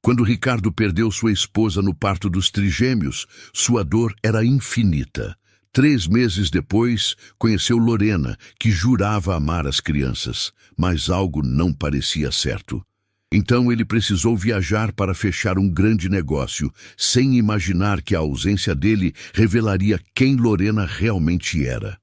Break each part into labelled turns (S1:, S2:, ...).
S1: Quando Ricardo perdeu sua esposa no parto dos trigêmeos, sua dor era infinita. 3 meses depois, conheceu Lorena, que jurava amar as crianças, mas algo não parecia certo. Então ele precisou viajar para fechar um grande negócio, sem imaginar que a ausência dele revelaria quem Lorena realmente era.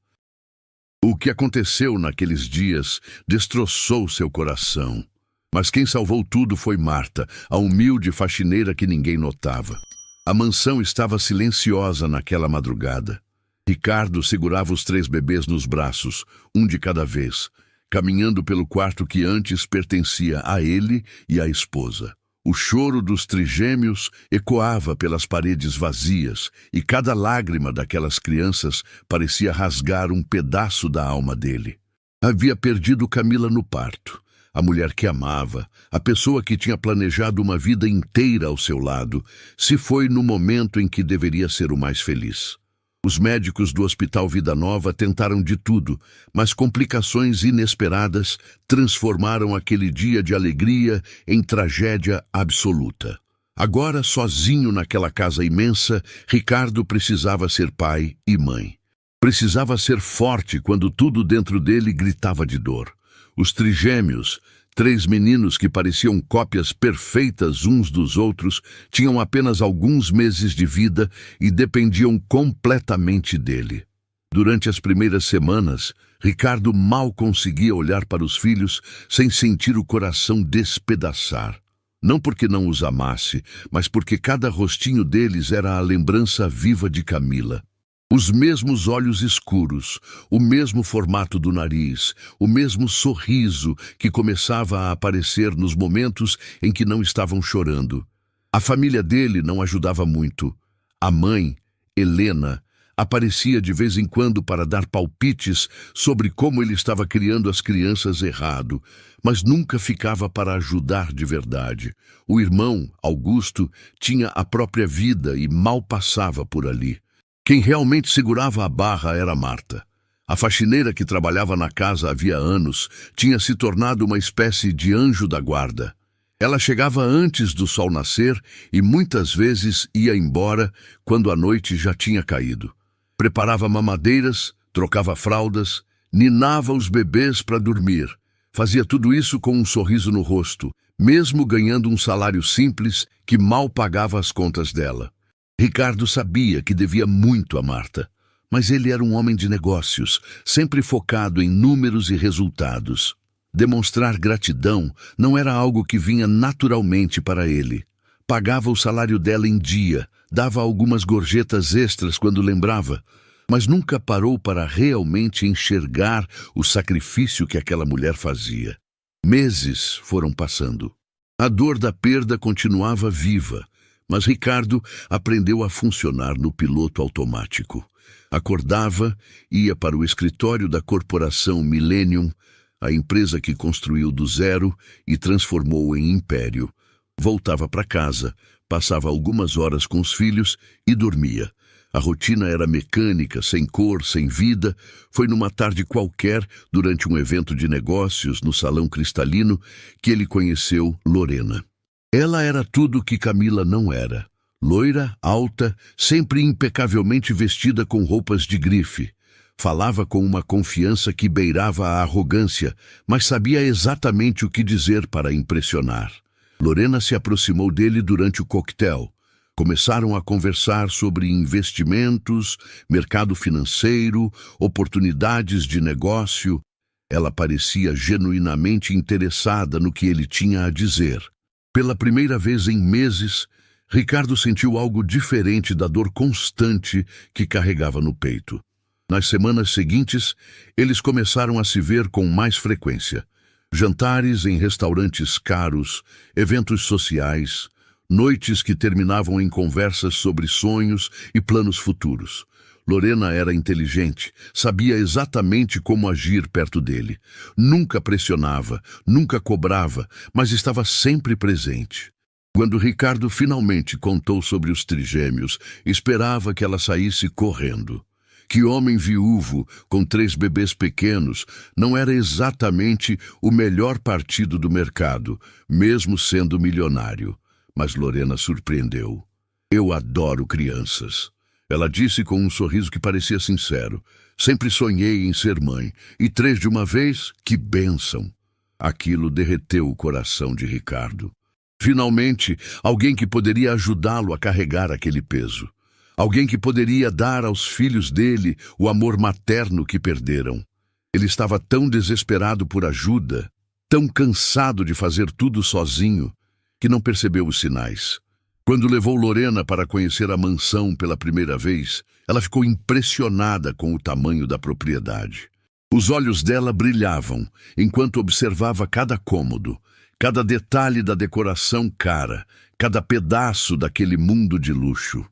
S1: O que aconteceu naqueles dias destroçou seu coração. Mas quem salvou tudo foi Marta, a humilde faxineira que ninguém notava. A mansão estava silenciosa naquela madrugada. Ricardo segurava os 3 bebês nos braços, um de cada vez, caminhando pelo quarto que antes pertencia a ele e à esposa. O choro dos trigêmeos ecoava pelas paredes vazias e cada lágrima daquelas crianças parecia rasgar um pedaço da alma dele. Havia perdido Camila no parto, a mulher que amava, a pessoa que tinha planejado uma vida inteira ao seu lado, se foi no momento em que deveria ser o mais feliz. Os médicos do Hospital Vida Nova tentaram de tudo, mas complicações inesperadas transformaram aquele dia de alegria em tragédia absoluta. Agora, sozinho naquela casa imensa, Ricardo precisava ser pai e mãe. Precisava ser forte quando tudo dentro dele gritava de dor. Os trigêmeos, 3 meninos que pareciam cópias perfeitas uns dos outros, tinham apenas alguns meses de vida e dependiam completamente dele. Durante as primeiras semanas, Ricardo mal conseguia olhar para os filhos sem sentir o coração despedaçar. Não porque não os amasse, mas porque cada rostinho deles era a lembrança viva de Camila. Os mesmos olhos escuros, o mesmo formato do nariz, o mesmo sorriso que começava a aparecer nos momentos em que não estavam chorando. A família dele não ajudava muito. A mãe, Helena, aparecia de vez em quando para dar palpites sobre como ele estava criando as crianças errado, mas nunca ficava para ajudar de verdade. O irmão, Augusto, tinha a própria vida e mal passava por ali. Quem realmente segurava a barra era Marta. A faxineira que trabalhava na casa havia anos tinha se tornado uma espécie de anjo da guarda. Ela chegava antes do sol nascer e muitas vezes ia embora quando a noite já tinha caído. Preparava mamadeiras, trocava fraldas, ninava os bebês para dormir. Fazia tudo isso com um sorriso no rosto, mesmo ganhando um salário simples que mal pagava as contas dela. Ricardo sabia que devia muito a Marta, mas ele era um homem de negócios, sempre focado em números e resultados. Demonstrar gratidão não era algo que vinha naturalmente para ele. Pagava o salário dela em dia, dava algumas gorjetas extras quando lembrava, mas nunca parou para realmente enxergar o sacrifício que aquela mulher fazia. Meses foram passando. A dor da perda continuava viva, mas Ricardo aprendeu a funcionar no piloto automático. Acordava, ia para o escritório da corporação Millennium, a empresa que construiu do zero e transformou em império. Voltava para casa, passava algumas horas com os filhos e dormia. A rotina era mecânica, sem cor, sem vida. Foi numa tarde qualquer, durante um evento de negócios no Salão Cristalino, que ele conheceu Lorena. Ela era tudo o que Camila não era. Loira, alta, sempre impecavelmente vestida com roupas de grife. Falava com uma confiança que beirava a arrogância, mas sabia exatamente o que dizer para impressionar. Lorena se aproximou dele durante o coquetel. Começaram a conversar sobre investimentos, mercado financeiro, oportunidades de negócio. Ela parecia genuinamente interessada no que ele tinha a dizer. Pela primeira vez em meses, Ricardo sentiu algo diferente da dor constante que carregava no peito. Nas semanas seguintes, eles começaram a se ver com mais frequência. Jantares em restaurantes caros, eventos sociais, noites que terminavam em conversas sobre sonhos e planos futuros. Lorena era inteligente, sabia exatamente como agir perto dele. Nunca pressionava, nunca cobrava, mas estava sempre presente. Quando Ricardo finalmente contou sobre os trigêmeos, esperava que ela saísse correndo. Que homem viúvo, com 3 bebês pequenos, não era exatamente o melhor partido do mercado, mesmo sendo milionário. Mas Lorena surpreendeu. Eu adoro crianças. Ela disse com um sorriso que parecia sincero. Sempre sonhei em ser mãe. E 3 de uma vez? Que bênção! Aquilo derreteu o coração de Ricardo. Finalmente, alguém que poderia ajudá-lo a carregar aquele peso. Alguém que poderia dar aos filhos dele o amor materno que perderam. Ele estava tão desesperado por ajuda, tão cansado de fazer tudo sozinho, que não percebeu os sinais. Quando levou Lorena para conhecer a mansão pela primeira vez, ela ficou impressionada com o tamanho da propriedade. Os olhos dela brilhavam enquanto observava cada cômodo, cada detalhe da decoração cara, cada pedaço daquele mundo de luxo.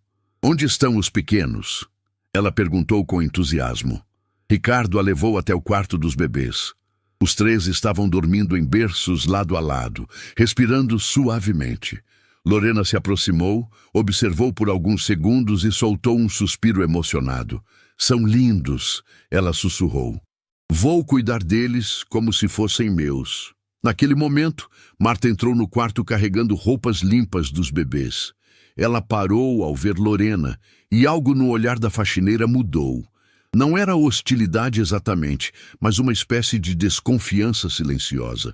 S1: Onde estão os pequenos? Ela perguntou com entusiasmo. Ricardo a levou até o quarto dos bebês. Os 3 estavam dormindo em berços lado a lado, respirando suavemente. Lorena se aproximou, observou por alguns segundos e soltou um suspiro emocionado. São lindos, ela sussurrou. Vou cuidar deles como se fossem meus. Naquele momento, Marta entrou no quarto carregando roupas limpas dos bebês. Ela parou ao ver Lorena e algo no olhar da faxineira mudou. Não era hostilidade exatamente, mas uma espécie de desconfiança silenciosa.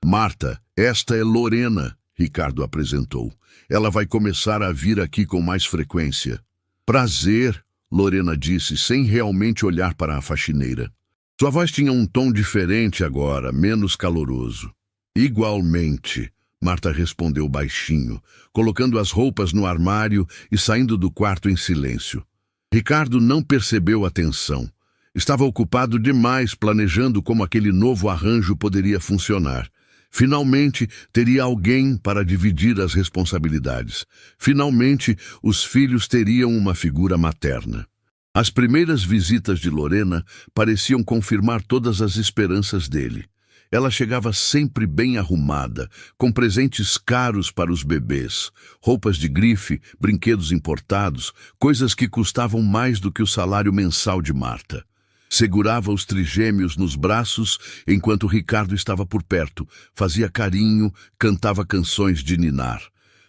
S1: Marta, esta é Lorena, Ricardo apresentou. Ela vai começar a vir aqui com mais frequência. Prazer, Lorena disse, sem realmente olhar para a faxineira. Sua voz tinha um tom diferente agora, menos caloroso. Igualmente, Marta respondeu baixinho, colocando as roupas no armário e saindo do quarto em silêncio. Ricardo não percebeu a tensão. Estava ocupado demais planejando como aquele novo arranjo poderia funcionar. Finalmente, teria alguém para dividir as responsabilidades. Finalmente, os filhos teriam uma figura materna. As primeiras visitas de Lorena pareciam confirmar todas as esperanças dele. Ela chegava sempre bem arrumada, com presentes caros para os bebês, roupas de grife, brinquedos importados, coisas que custavam mais do que o salário mensal de Marta. Segurava os trigêmeos nos braços enquanto Ricardo estava por perto, fazia carinho, cantava canções de ninar.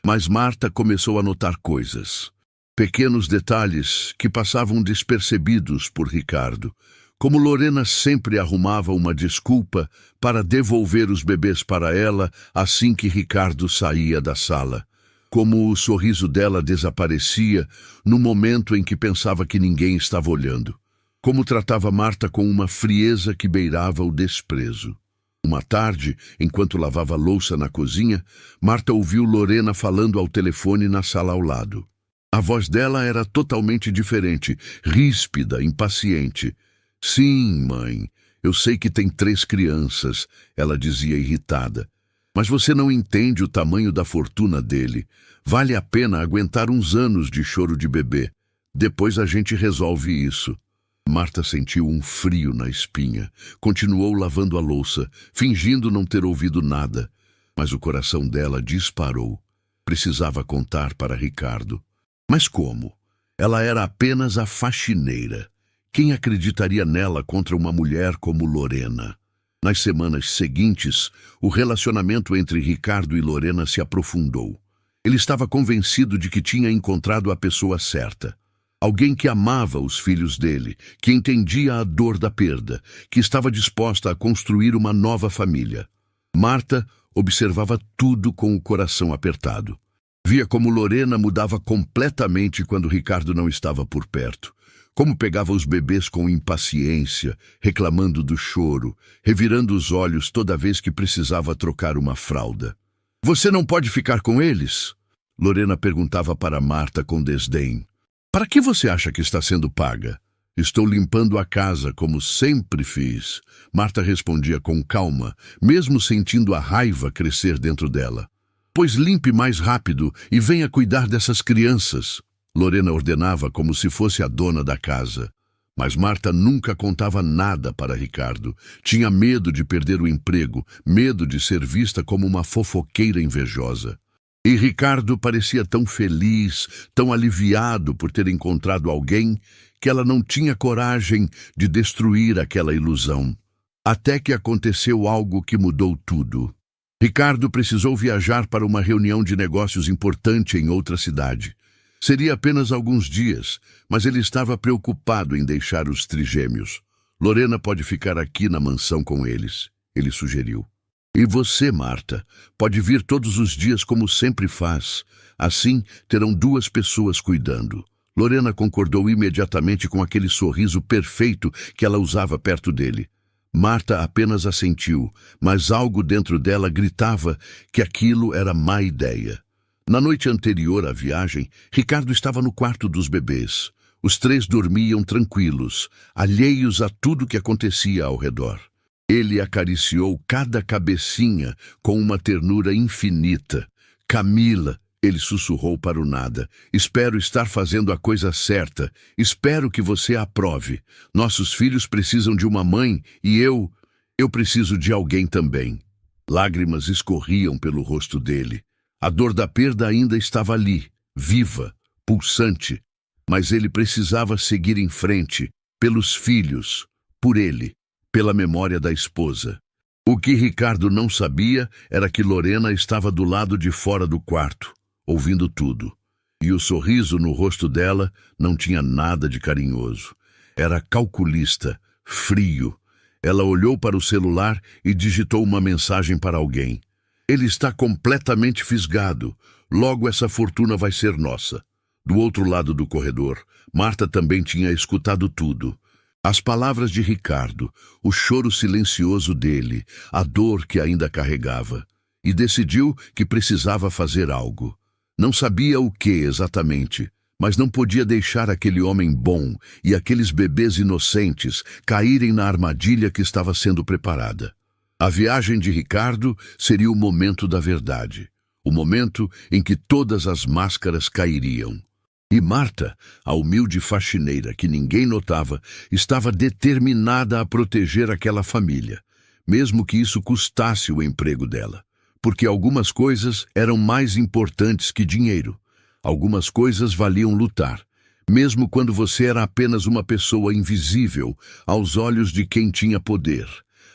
S1: Mas Marta começou a notar coisas. Pequenos detalhes que passavam despercebidos por Ricardo. Como Lorena sempre arrumava uma desculpa para devolver os bebês para ela assim que Ricardo saía da sala. Como o sorriso dela desaparecia no momento em que pensava que ninguém estava olhando. Como tratava Marta com uma frieza que beirava o desprezo. Uma tarde, enquanto lavava louça na cozinha, Marta ouviu Lorena falando ao telefone na sala ao lado. A voz dela era totalmente diferente, ríspida, impaciente. Sim, mãe, eu sei que tem 3 crianças, ela dizia irritada. Mas você não entende o tamanho da fortuna dele. Vale a pena aguentar uns anos de choro de bebê. Depois a gente resolve isso. Marta sentiu um frio na espinha. Continuou lavando a louça, fingindo não ter ouvido nada. Mas o coração dela disparou. Precisava contar para Ricardo. Mas como? Ela era apenas a faxineira. Quem acreditaria nela contra uma mulher como Lorena? Nas semanas seguintes, o relacionamento entre Ricardo e Lorena se aprofundou. Ele estava convencido de que tinha encontrado a pessoa certa. Alguém que amava os filhos dele, que entendia a dor da perda, que estava disposta a construir uma nova família. Marta observava tudo com o coração apertado. Via como Lorena mudava completamente quando Ricardo não estava por perto. Como pegava os bebês com impaciência, reclamando do choro, revirando os olhos toda vez que precisava trocar uma fralda. Você não pode ficar com eles? Lorena perguntava para Marta com desdém. Para que você acha que está sendo paga? Estou limpando a casa como sempre fiz. Marta respondia com calma, mesmo sentindo a raiva crescer dentro dela. Pois limpe mais rápido e venha cuidar dessas crianças. Lorena ordenava como se fosse a dona da casa. Mas Marta nunca contava nada para Ricardo. Tinha medo de perder o emprego, medo de ser vista como uma fofoqueira invejosa. E Ricardo parecia tão feliz, tão aliviado por ter encontrado alguém, que ela não tinha coragem de destruir aquela ilusão. Até que aconteceu algo que mudou tudo. Ricardo precisou viajar para uma reunião de negócios importante em outra cidade. Seria apenas alguns dias, mas ele estava preocupado em deixar os trigêmeos. Lorena pode ficar aqui na mansão com eles, ele sugeriu. E você, Marta, pode vir todos os dias como sempre faz. Assim, terão 2 pessoas cuidando. Lorena concordou imediatamente com aquele sorriso perfeito que ela usava perto dele. Marta apenas assentiu, mas algo dentro dela gritava que aquilo era má ideia. Na noite anterior à viagem, Ricardo estava no quarto dos bebês. Os 3 dormiam tranquilos, alheios a tudo que acontecia ao redor. Ele acariciou cada cabecinha com uma ternura infinita. Camila, ele sussurrou para o nada, espero estar fazendo a coisa certa. Espero que você aprove. Nossos filhos precisam de uma mãe e eu preciso de alguém também. Lágrimas escorriam pelo rosto dele. A dor da perda ainda estava ali, viva, pulsante. Mas ele precisava seguir em frente, pelos filhos, por ele, pela memória da esposa. O que Ricardo não sabia era que Lorena estava do lado de fora do quarto, ouvindo tudo. E o sorriso no rosto dela não tinha nada de carinhoso. Era calculista, frio. Ela olhou para o celular e digitou uma mensagem para alguém. Ele está completamente fisgado. Logo essa fortuna vai ser nossa. Do outro lado do corredor, Marta também tinha escutado tudo. As palavras de Ricardo, o choro silencioso dele, a dor que ainda carregava. E decidiu que precisava fazer algo. Não sabia o que exatamente, mas não podia deixar aquele homem bom e aqueles bebês inocentes caírem na armadilha que estava sendo preparada. A viagem de Ricardo seria o momento da verdade, o momento em que todas as máscaras cairiam. E Marta, a humilde faxineira que ninguém notava, estava determinada a proteger aquela família, mesmo que isso custasse o emprego dela. Porque algumas coisas eram mais importantes que dinheiro. Algumas coisas valiam lutar, mesmo quando você era apenas uma pessoa invisível aos olhos de quem tinha poder.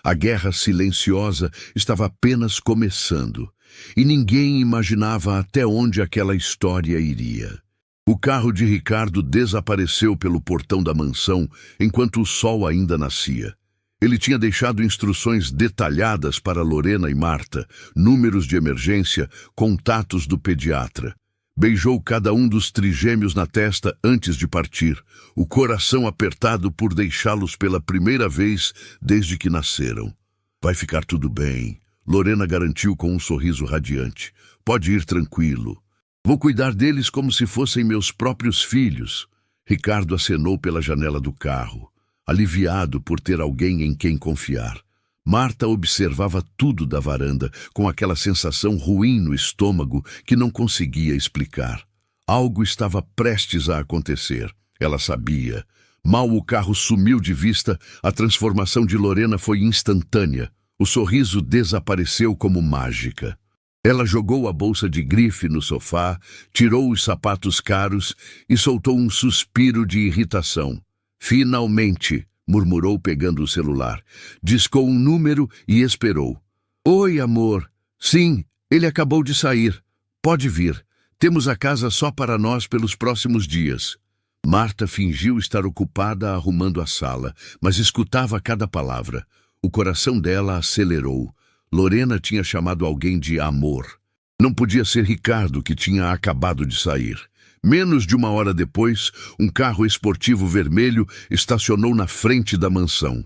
S1: A guerra silenciosa estava apenas começando, e ninguém imaginava até onde aquela história iria. O carro de Ricardo desapareceu pelo portão da mansão enquanto o sol ainda nascia. Ele tinha deixado instruções detalhadas para Lorena e Marta, números de emergência, contatos do pediatra. Beijou cada um dos trigêmeos na testa antes de partir, o coração apertado por deixá-los pela primeira vez desde que nasceram. Vai ficar tudo bem, Lorena garantiu com um sorriso radiante. Pode ir tranquilo. Vou cuidar deles como se fossem meus próprios filhos. Ricardo acenou pela janela do carro, aliviado por ter alguém em quem confiar. Marta observava tudo da varanda, com aquela sensação ruim no estômago que não conseguia explicar. Algo estava prestes a acontecer. Ela sabia. Mal o carro sumiu de vista, a transformação de Lorena foi instantânea. O sorriso desapareceu como mágica. Ela jogou a bolsa de grife no sofá, tirou os sapatos caros e soltou um suspiro de irritação. Finalmente, murmurou pegando o celular. Discou um número e esperou. Oi, amor. Sim, ele acabou de sair. Pode vir. Temos a casa só para nós pelos próximos dias. Marta fingiu estar ocupada arrumando a sala, mas escutava cada palavra. O coração dela acelerou. Lorena tinha chamado alguém de amor. Não podia ser Ricardo, que tinha acabado de sair. Menos de uma hora depois, um carro esportivo vermelho estacionou na frente da mansão.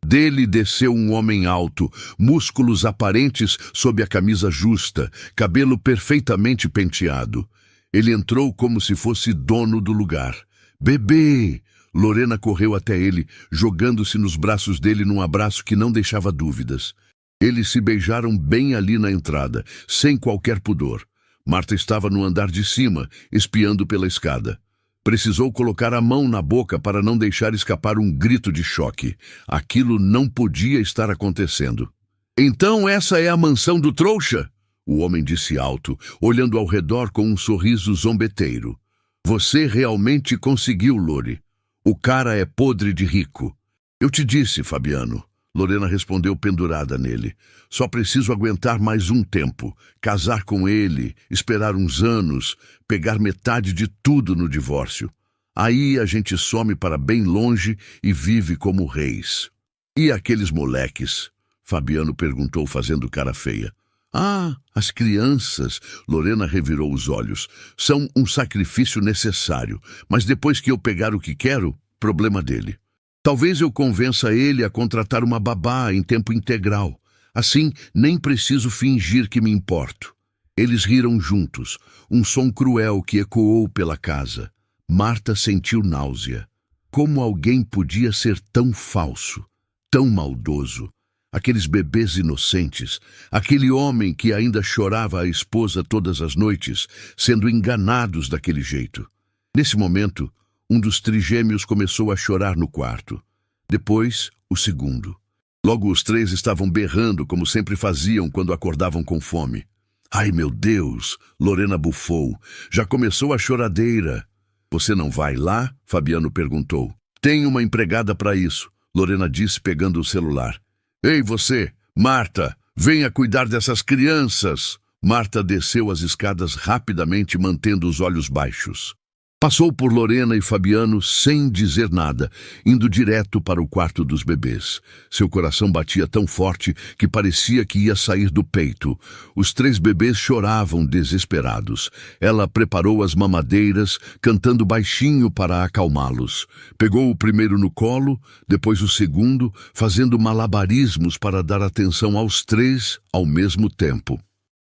S1: Dele desceu um homem alto, músculos aparentes sob a camisa justa, cabelo perfeitamente penteado. Ele entrou como se fosse dono do lugar. Bebê! Lorena correu até ele, jogando-se nos braços dele num abraço que não deixava dúvidas. Eles se beijaram bem ali na entrada, sem qualquer pudor. Marta estava no andar de cima, espiando pela escada. Precisou colocar a mão na boca para não deixar escapar um grito de choque. Aquilo não podia estar acontecendo. Então essa é a mansão do trouxa? O homem disse alto, olhando ao redor com um sorriso zombeteiro. Você realmente conseguiu, Lori. O cara é podre de rico. Eu te disse, Fabiano. Lorena respondeu pendurada nele. Só preciso aguentar mais um tempo, casar com ele, esperar uns anos, pegar metade de tudo no divórcio. Aí a gente some para bem longe e vive como reis. E aqueles moleques? Fabiano perguntou fazendo cara feia. Ah, as crianças, Lorena revirou os olhos. São um sacrifício necessário, mas depois que eu pegar o que quero, problema dele. Talvez eu convença ele a contratar uma babá em tempo integral. Assim, nem preciso fingir que me importo. Eles riram juntos, um som cruel que ecoou pela casa. Marta sentiu náusea. Como alguém podia ser tão falso, tão maldoso? Aqueles bebês inocentes, aquele homem que ainda chorava a esposa todas as noites, sendo enganados daquele jeito. Nesse momento, um dos trigêmeos começou a chorar no quarto. Depois, o segundo. Logo os três estavam berrando, como sempre faziam quando acordavam com fome. Ai, meu Deus! Lorena bufou. Já começou a choradeira. Você não vai lá? Fabiano perguntou. Tenho uma empregada para isso, Lorena disse pegando o celular. Ei, você! Marta! Venha cuidar dessas crianças! Marta desceu as escadas rapidamente, mantendo os olhos baixos. Passou por Lorena e Fabiano sem dizer nada, indo direto para o quarto dos bebês. Seu coração batia tão forte que parecia que ia sair do peito. Os três bebês choravam desesperados. Ela preparou as mamadeiras, cantando baixinho para acalmá-los. Pegou o primeiro no colo, depois o segundo, fazendo malabarismos para dar atenção aos três ao mesmo tempo.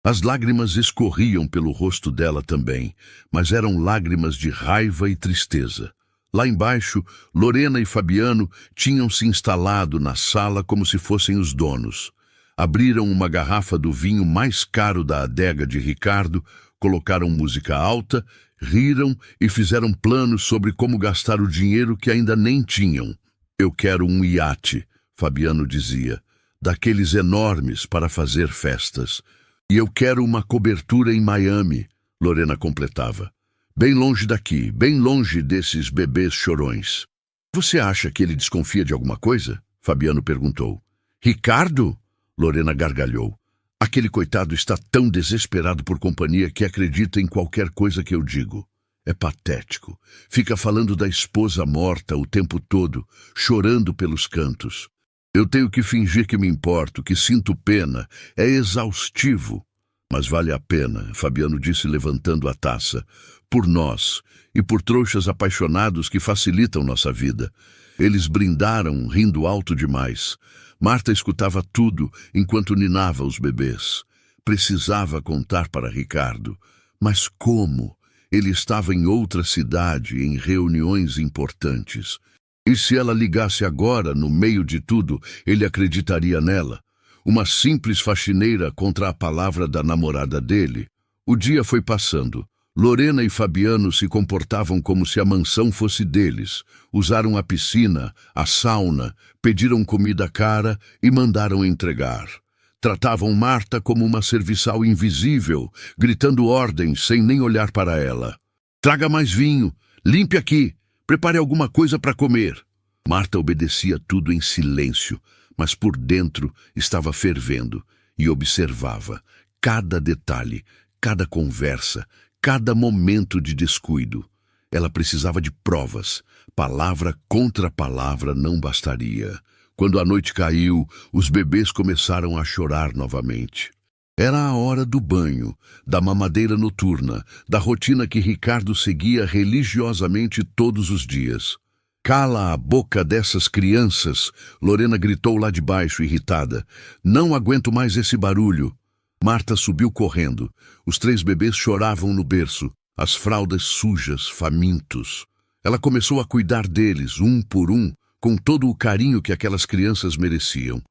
S1: As lágrimas escorriam pelo rosto dela também, mas eram lágrimas de raiva e tristeza. Lá embaixo, Lorena e Fabiano tinham se instalado na sala como se fossem os donos. Abriram uma garrafa do vinho mais caro da adega de Ricardo, colocaram música alta, riram e fizeram planos sobre como gastar o dinheiro que ainda nem tinham. Eu quero um iate, Fabiano dizia, daqueles enormes para fazer festas. E eu quero uma cobertura em Miami, Lorena completava. Bem longe daqui, bem longe desses bebês chorões. Você acha que ele desconfia de alguma coisa? Fabiano perguntou. Ricardo? Lorena gargalhou. Aquele coitado está tão desesperado por companhia que acredita em qualquer coisa que eu digo. É patético. Fica falando da esposa morta o tempo todo, chorando pelos cantos. Eu tenho que fingir que me importo, que sinto pena. É exaustivo. Mas vale a pena, Fabiano disse levantando a taça. Por nós e por trouxas apaixonados que facilitam nossa vida. Eles brindaram, rindo alto demais. Marta escutava tudo enquanto ninava os bebês. Precisava contar para Ricardo. Mas como? Ele estava em outra cidade, em reuniões importantes. E se ela ligasse agora, no meio de tudo, ele acreditaria nela? Uma simples faxineira contra a palavra da namorada dele? O dia foi passando. Lorena e Fabiano se comportavam como se a mansão fosse deles. Usaram a piscina, a sauna, pediram comida cara e mandaram entregar. Tratavam Marta como uma serviçal invisível, gritando ordens sem nem olhar para ela. Traga mais vinho, limpe aqui. Prepare alguma coisa para comer. Marta obedecia tudo em silêncio, mas por dentro estava fervendo e observava cada detalhe, cada conversa, cada momento de descuido. Ela precisava de provas. Palavra contra palavra não bastaria. Quando a noite caiu, os bebês começaram a chorar novamente. Era a hora do banho, da mamadeira noturna, da rotina que Ricardo seguia religiosamente todos os dias. Cala a boca dessas crianças, Lorena gritou lá de baixo, irritada. Não aguento mais esse barulho. Marta subiu correndo. Os três bebês choravam no berço, as fraldas sujas, famintos. Ela começou a cuidar deles, um por um, com todo o carinho que aquelas crianças mereciam.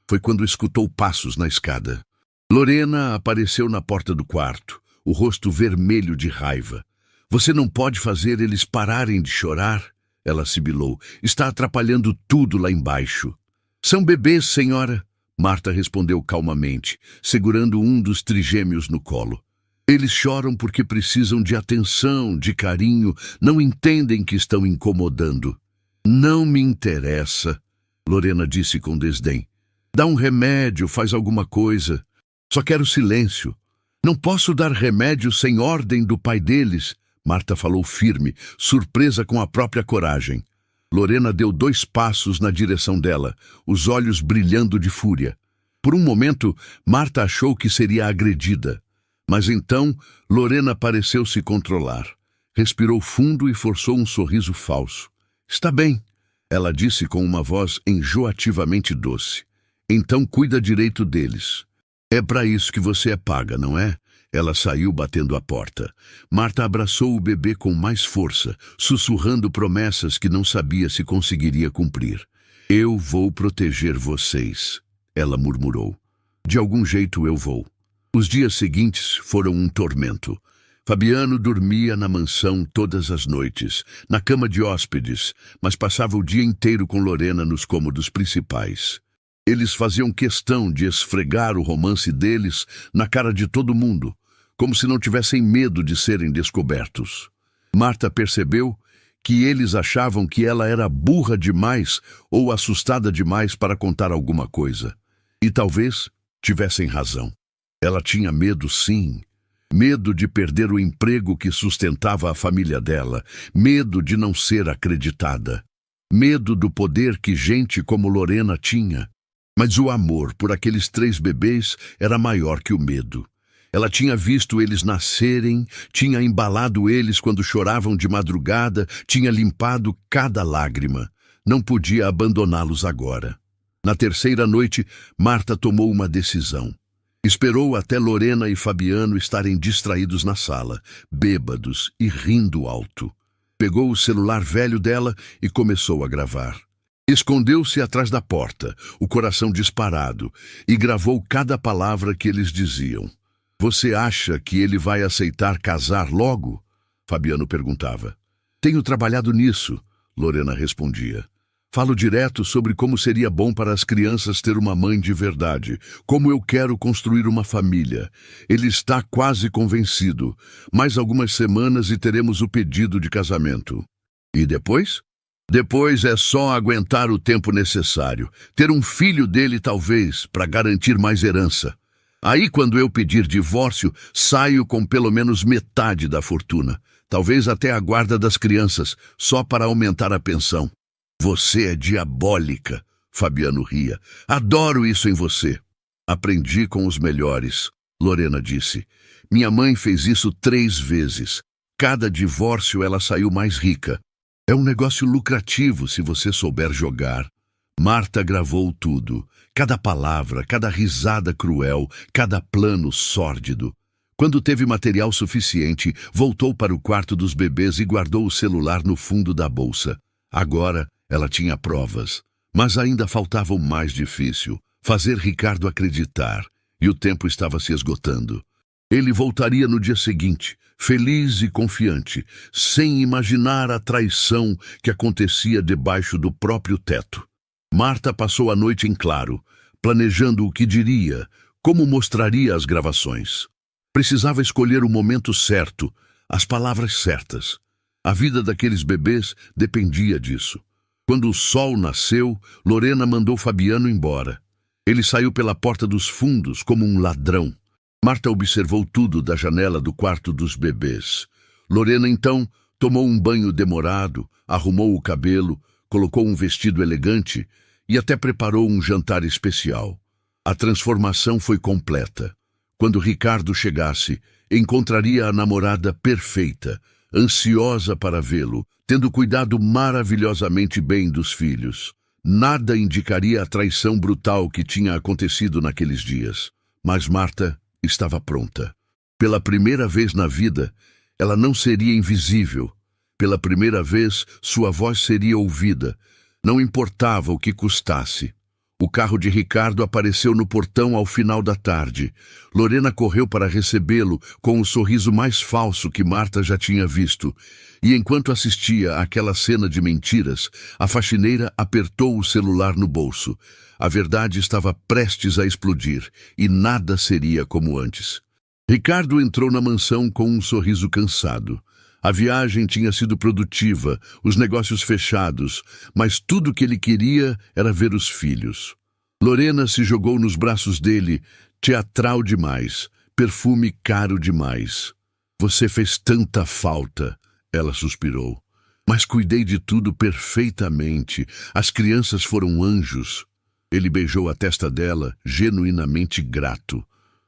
S1: Foi quando escutou passos na escada. Lorena apareceu na porta do quarto, o rosto vermelho de raiva. Você não pode fazer eles pararem de chorar? Ela sibilou. Está atrapalhando tudo lá embaixo. São bebês, senhora. Marta respondeu calmamente, segurando um dos trigêmeos no colo. Eles choram porque precisam de atenção, de carinho, não entendem que estão incomodando. Não me interessa, Lorena disse com desdém. Dá um remédio, faz alguma coisa. Só quero silêncio. Não posso dar remédio sem ordem do pai deles, Marta falou firme, surpresa com a própria coragem. Lorena deu 2 passos na direção dela, os olhos brilhando de fúria. Por um momento, Marta achou que seria agredida. Mas então, Lorena pareceu se controlar. Respirou fundo e forçou um sorriso falso. Está bem, ela disse com uma voz enjoativamente doce. Então cuida direito deles. É para isso que você é paga, não é? Ela saiu batendo a porta. Marta abraçou o bebê com mais força, sussurrando promessas que não sabia se conseguiria cumprir. Eu vou proteger vocês, ela murmurou. De algum jeito eu vou. Os dias seguintes foram um tormento. Fabiano dormia na mansão todas as noites, na cama de hóspedes, mas passava o dia inteiro com Lorena nos cômodos principais. Eles faziam questão de esfregar o romance deles na cara de todo mundo, como se não tivessem medo de serem descobertos. Marta percebeu que eles achavam que ela era burra demais ou assustada demais para contar alguma coisa. E talvez tivessem razão. Ela tinha medo, sim. Medo de perder o emprego que sustentava a família dela. Medo de não ser acreditada. Medo do poder que gente como Lorena tinha. Mas o amor por aqueles 3 bebês era maior que o medo. Ela tinha visto eles nascerem, tinha embalado eles quando choravam de madrugada, tinha limpado cada lágrima. Não podia abandoná-los agora. Na 3ª noite, Marta tomou uma decisão. Esperou até Lorena e Fabiano estarem distraídos na sala, bêbados e rindo alto. Pegou o celular velho dela e começou a gravar. Escondeu-se atrás da porta, o coração disparado, e gravou cada palavra que eles diziam. Você acha que ele vai aceitar casar logo? Fabiano perguntava. Tenho trabalhado nisso, Lorena respondia. Falo direto sobre como seria bom para as crianças ter uma mãe de verdade, como eu quero construir uma família. Ele está quase convencido. Mais algumas semanas e teremos o pedido de casamento. E depois? Depois é só aguentar o tempo necessário. Ter um filho dele, talvez, para garantir mais herança. Aí, quando eu pedir divórcio, saio com pelo menos metade da fortuna. Talvez até a guarda das crianças, só para aumentar a pensão. Você é diabólica, Fabiano ria. Adoro isso em você. Aprendi com os melhores, Lorena disse. Minha mãe fez isso 3 vezes. Cada divórcio ela saiu mais rica. É um negócio lucrativo se você souber jogar. Marta gravou tudo. Cada palavra, cada risada cruel, cada plano sórdido. Quando teve material suficiente, voltou para o quarto dos bebês e guardou o celular no fundo da bolsa. Agora, ela tinha provas. Mas ainda faltava o mais difícil. Fazer Ricardo acreditar. E o tempo estava se esgotando. Ele voltaria no dia seguinte, feliz e confiante, sem imaginar a traição que acontecia debaixo do próprio teto. Marta passou a noite em claro, planejando o que diria, como mostraria as gravações. Precisava escolher o momento certo, as palavras certas. A vida daqueles bebês dependia disso. Quando o sol nasceu, Lorena mandou Fabiano embora. Ele saiu pela porta dos fundos como um ladrão. Marta observou tudo da janela do quarto dos bebês. Lorena, então, tomou um banho demorado, arrumou o cabelo, colocou um vestido elegante e até preparou um jantar especial. A transformação foi completa. Quando Ricardo chegasse, encontraria a namorada perfeita, ansiosa para vê-lo, tendo cuidado maravilhosamente bem dos filhos. Nada indicaria a traição brutal que tinha acontecido naqueles dias. Mas Marta estava pronta. Pela primeira vez na vida, ela não seria invisível. Pela primeira vez, sua voz seria ouvida. Não importava o que custasse. O carro de Ricardo apareceu no portão ao final da tarde. Lorena correu para recebê-lo com o sorriso mais falso que Marta já tinha visto. E enquanto assistia àquela cena de mentiras, a faxineira apertou o celular no bolso. A verdade estava prestes a explodir, e nada seria como antes. Ricardo entrou na mansão com um sorriso cansado. A viagem tinha sido produtiva, os negócios fechados, mas tudo o que ele queria era ver os filhos. Lorena se jogou nos braços dele, teatral demais, perfume caro demais. Você fez tanta falta, ela suspirou. Mas cuidei de tudo perfeitamente. As crianças foram anjos. Ele beijou a testa dela, genuinamente grato.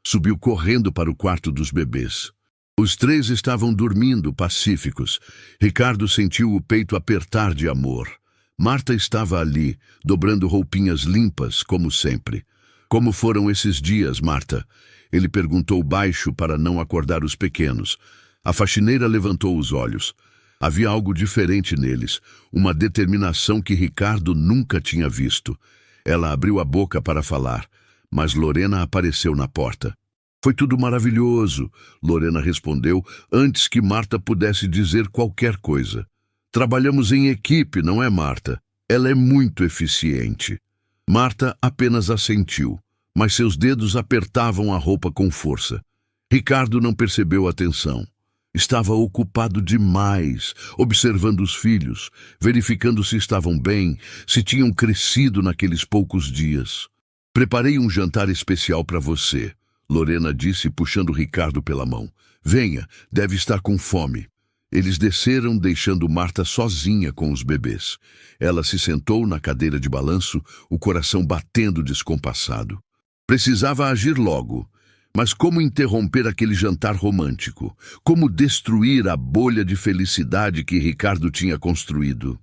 S1: Subiu correndo para o quarto dos bebês. Os três estavam dormindo, pacíficos. Ricardo sentiu o peito apertar de amor. Marta estava ali, dobrando roupinhas limpas, como sempre. Como foram esses dias, Marta? Ele perguntou baixo para não acordar os pequenos. A faxineira levantou os olhos. Havia algo diferente neles, uma determinação que Ricardo nunca tinha visto. Ela abriu a boca para falar, mas Lorena apareceu na porta. Foi tudo maravilhoso, Lorena respondeu, antes que Marta pudesse dizer qualquer coisa. Trabalhamos em equipe, não é, Marta? Ela é muito eficiente. Marta apenas assentiu, mas seus dedos apertavam a roupa com força. Ricardo não percebeu a tensão. Estava ocupado demais, observando os filhos, verificando se estavam bem, se tinham crescido naqueles poucos dias. Preparei um jantar especial para você, Lorena disse, puxando Ricardo pela mão. Venha, deve estar com fome. Eles desceram, deixando Marta sozinha com os bebês. Ela se sentou na cadeira de balanço, o coração batendo descompassado. Precisava agir logo. Mas como interromper aquele jantar romântico? Como destruir a bolha de felicidade que Ricardo tinha construído?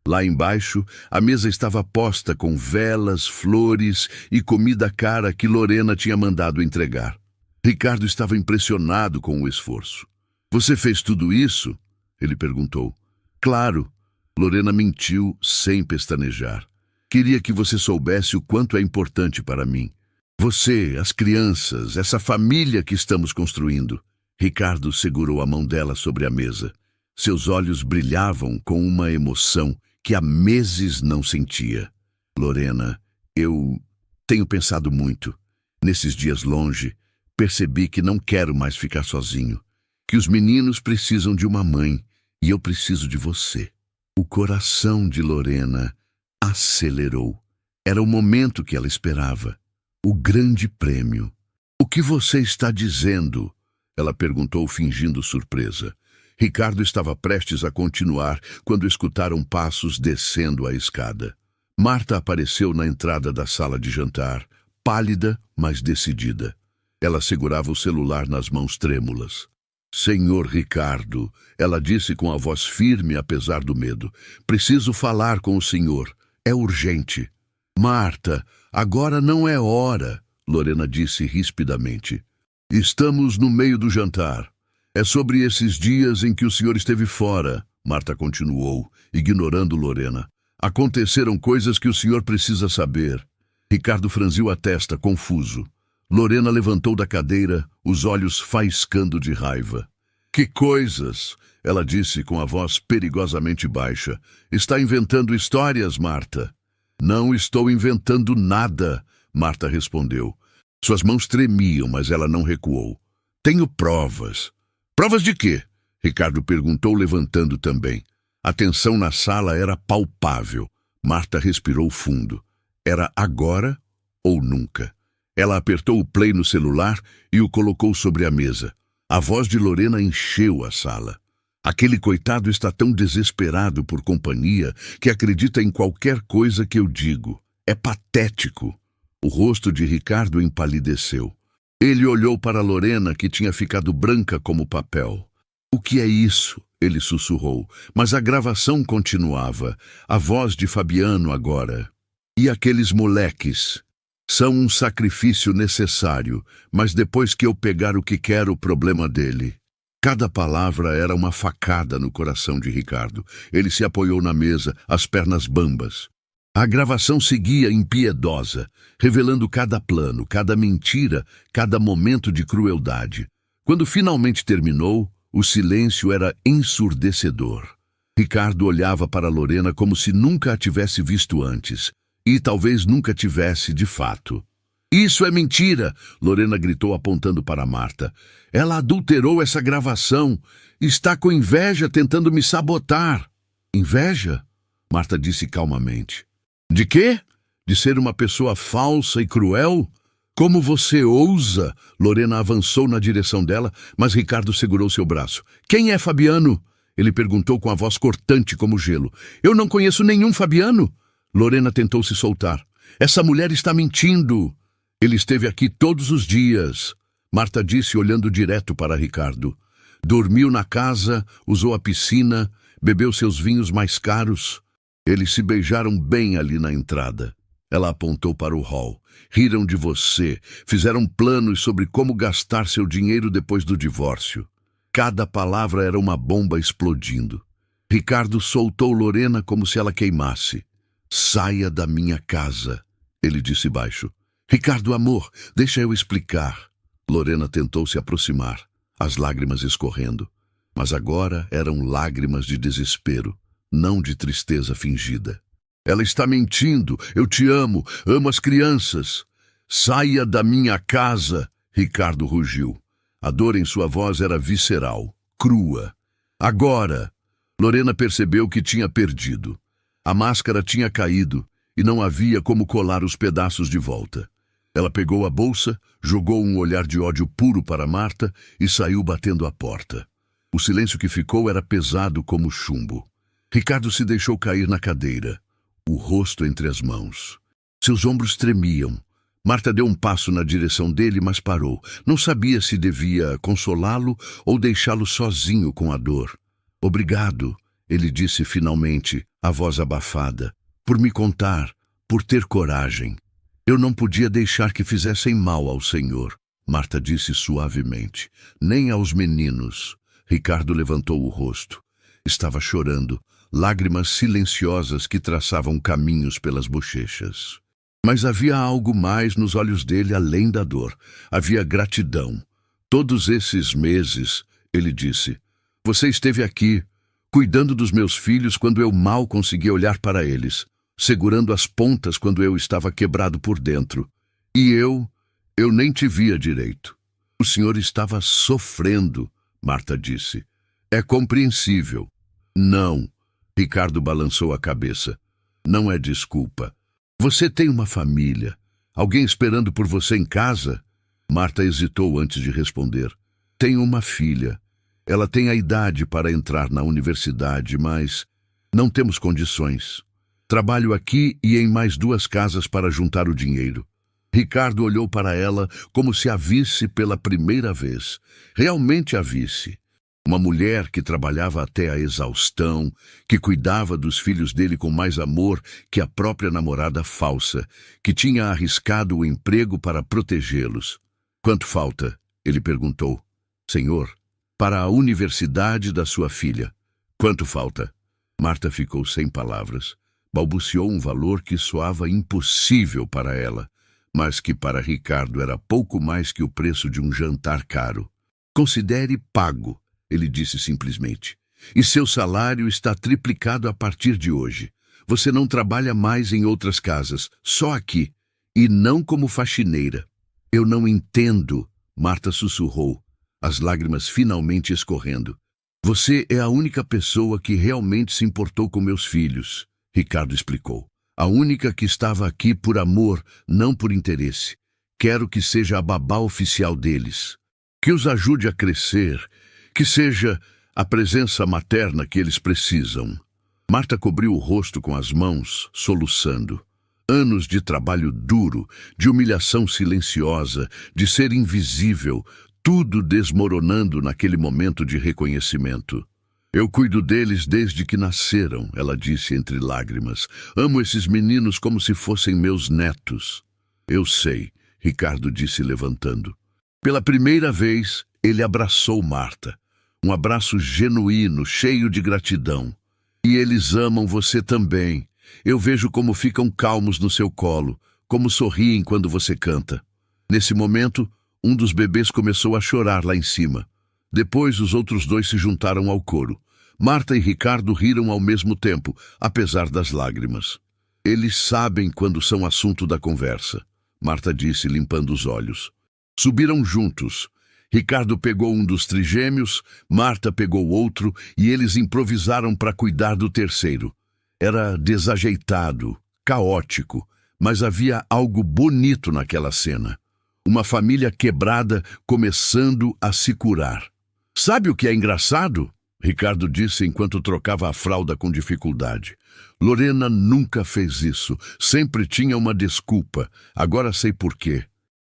S1: Lá embaixo, a mesa estava posta com velas, flores e comida cara que Lorena tinha mandado entregar. Ricardo estava impressionado com o esforço. Você fez tudo isso? Ele perguntou. Claro. Lorena mentiu sem pestanejar. Queria que você soubesse o quanto é importante para mim. Você, as crianças, essa família que estamos construindo. Ricardo segurou a mão dela sobre a mesa. Seus olhos brilhavam com uma emoção que há meses não sentia. Lorena, eu tenho pensado muito. Nesses dias longe, percebi que não quero mais ficar sozinho. Que os meninos precisam de uma mãe e eu preciso de você. O coração de Lorena acelerou. Era o momento que ela esperava. O grande prêmio. O que você está dizendo? Ela perguntou, fingindo surpresa. Ricardo estava prestes a continuar quando escutaram passos descendo a escada. Marta apareceu na entrada da sala de jantar, pálida, mas decidida. Ela segurava o celular nas mãos trêmulas. Senhor Ricardo, ela disse com a voz firme apesar do medo. Preciso falar com o senhor. É urgente. Marta, agora não é hora, Lorena disse rispidamente. Estamos no meio do jantar. É sobre esses dias em que o senhor esteve fora, Marta continuou, ignorando Lorena. Aconteceram coisas que o senhor precisa saber. Ricardo franziu a testa, confuso. Lorena levantou da cadeira, os olhos faiscando de raiva. Que coisas! Ela disse com a voz perigosamente baixa. Está inventando histórias, Marta. Não estou inventando nada, Marta respondeu. Suas mãos tremiam, mas ela não recuou. Tenho provas. Provas de quê? Ricardo perguntou, levantando também. A tensão na sala era palpável. Marta respirou fundo. Era agora ou nunca. Ela apertou o play no celular e o colocou sobre a mesa. A voz de Lorena encheu a sala. Aquele coitado está tão desesperado por companhia que acredita em qualquer coisa que eu digo. É patético. O rosto de Ricardo empalideceu. Ele olhou para Lorena, que tinha ficado branca como papel. O que é isso? Ele sussurrou, mas a gravação continuava. A voz de Fabiano agora. E aqueles moleques? São um sacrifício necessário, mas depois que eu pegar o que quero, o problema dele. Cada palavra era uma facada no coração de Ricardo. Ele se apoiou na mesa, as pernas bambas. A gravação seguia impiedosa, revelando cada plano, cada mentira, cada momento de crueldade. Quando finalmente terminou, o silêncio era ensurdecedor. Ricardo olhava para Lorena como se nunca a tivesse visto antes, e talvez nunca tivesse de fato. Isso é mentira! Lorena gritou apontando para Marta. Ela adulterou essa gravação. Está com inveja tentando me sabotar. Inveja? Marta disse calmamente. De quê? De ser uma pessoa falsa e cruel? Como você ousa? Lorena avançou na direção dela, mas Ricardo segurou seu braço. Quem é Fabiano? Ele perguntou com a voz cortante como gelo. Eu não conheço nenhum Fabiano. Lorena tentou se soltar. Essa mulher está mentindo. Ele esteve aqui todos os dias. Marta disse olhando direto para Ricardo. Dormiu na casa, usou a piscina, bebeu seus vinhos mais caros. Eles se beijaram bem ali na entrada. Ela apontou para o hall. Riram de você, fizeram planos sobre como gastar seu dinheiro depois do divórcio. Cada palavra era uma bomba explodindo. Ricardo soltou Lorena como se ela queimasse. Saia da minha casa, ele disse baixo. Ricardo, amor, deixa eu explicar. Lorena tentou se aproximar, as lágrimas escorrendo. Mas agora eram lágrimas de desespero, não de tristeza fingida. Ela está mentindo. Eu te amo. Amo as crianças. Saia da minha casa, Ricardo rugiu. A dor em sua voz era visceral, crua. Agora, Lorena percebeu que tinha perdido. A máscara tinha caído e não havia como colar os pedaços de volta. Ela pegou a bolsa, jogou um olhar de ódio puro para Marta e saiu batendo a porta. O silêncio que ficou era pesado como chumbo. Ricardo se deixou cair na cadeira, o rosto entre as mãos. Seus ombros tremiam. Marta deu um passo na direção dele, mas parou. Não sabia se devia consolá-lo ou deixá-lo sozinho com a dor. Obrigado, ele disse finalmente, a voz abafada, por me contar, por ter coragem. Eu não podia deixar que fizessem mal ao Senhor, Marta disse suavemente. Nem aos meninos. Ricardo levantou o rosto. Estava chorando, lágrimas silenciosas que traçavam caminhos pelas bochechas. Mas havia algo mais nos olhos dele além da dor. Havia gratidão. Todos esses meses, ele disse, você esteve aqui, cuidando dos meus filhos quando eu mal conseguia olhar para eles, segurando as pontas quando eu estava quebrado por dentro. E eu nem te via direito. O senhor estava sofrendo, Marta disse. É compreensível. Não, Ricardo balançou a cabeça. Não é desculpa. Você tem uma família. Alguém esperando por você em casa? Marta hesitou antes de responder. Tenho uma filha. Ela tem a idade para entrar na universidade, mas não temos condições. Trabalho aqui e em mais 2 casas para juntar o dinheiro. Ricardo olhou para ela como se a visse pela primeira vez. Realmente a visse. Uma mulher que trabalhava até a exaustão, que cuidava dos filhos dele com mais amor que a própria namorada falsa, que tinha arriscado o emprego para protegê-los. Quanto falta? Ele perguntou. Senhor, para a universidade da sua filha. Quanto falta? Marta ficou sem palavras. Balbuciou um valor que soava impossível para ela, mas que para Ricardo era pouco mais que o preço de um jantar caro. Considere pago, ele disse simplesmente. E seu salário está triplicado a partir de hoje. Você não trabalha mais em outras casas, só aqui, e não como faxineira. Eu não entendo, Marta sussurrou, as lágrimas finalmente escorrendo. Você é a única pessoa que realmente se importou com meus filhos, Ricardo explicou. A única que estava aqui por amor, não por interesse. Quero que seja a babá oficial deles. Que os ajude a crescer, que seja a presença materna que eles precisam. Marta cobriu o rosto com as mãos, soluçando. Anos de trabalho duro, de humilhação silenciosa, de ser invisível, tudo desmoronando naquele momento de reconhecimento. Eu cuido deles desde que nasceram, ela disse entre lágrimas. Amo esses meninos como se fossem meus netos. Eu sei, Ricardo disse levantando. Pela primeira vez, ele abraçou Marta. Um abraço genuíno, cheio de gratidão. E eles amam você também. Eu vejo como ficam calmos no seu colo, como sorriem quando você canta. Nesse momento, um dos bebês começou a chorar lá em cima. Depois, os outros 2 se juntaram ao coro. Marta e Ricardo riram ao mesmo tempo, apesar das lágrimas. Eles sabem quando são assunto da conversa, Marta disse, limpando os olhos. Subiram juntos. Ricardo pegou um dos trigêmeos, Marta pegou outro e eles improvisaram para cuidar do terceiro. Era desajeitado, caótico, Mas havia algo bonito naquela cena. Uma família quebrada começando a se curar. Sabe o que é engraçado? Ricardo disse enquanto trocava a fralda com dificuldade. Lorena nunca fez isso. Sempre tinha uma desculpa. Agora sei por quê.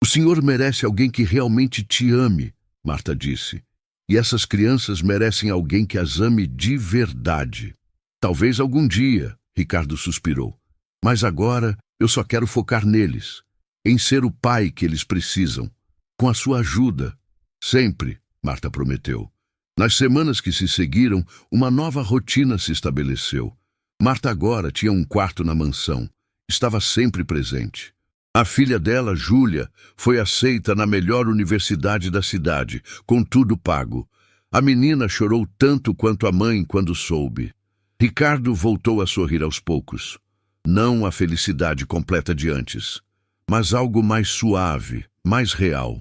S1: O senhor merece alguém que realmente te ame, Marta disse. E essas crianças merecem alguém que as ame de verdade. Talvez algum dia, Ricardo suspirou. Mas agora eu só quero focar neles. Em ser o pai que eles precisam. Com a sua ajuda. Sempre, Marta prometeu. Nas semanas que se seguiram, uma nova rotina se estabeleceu. Marta agora tinha um quarto na mansão. Estava sempre presente. A filha dela, Júlia, foi aceita na melhor universidade da cidade, com tudo pago. A menina chorou tanto quanto a mãe quando soube. Ricardo voltou a sorrir aos poucos. Não a felicidade completa de antes, mas algo mais suave, mais real.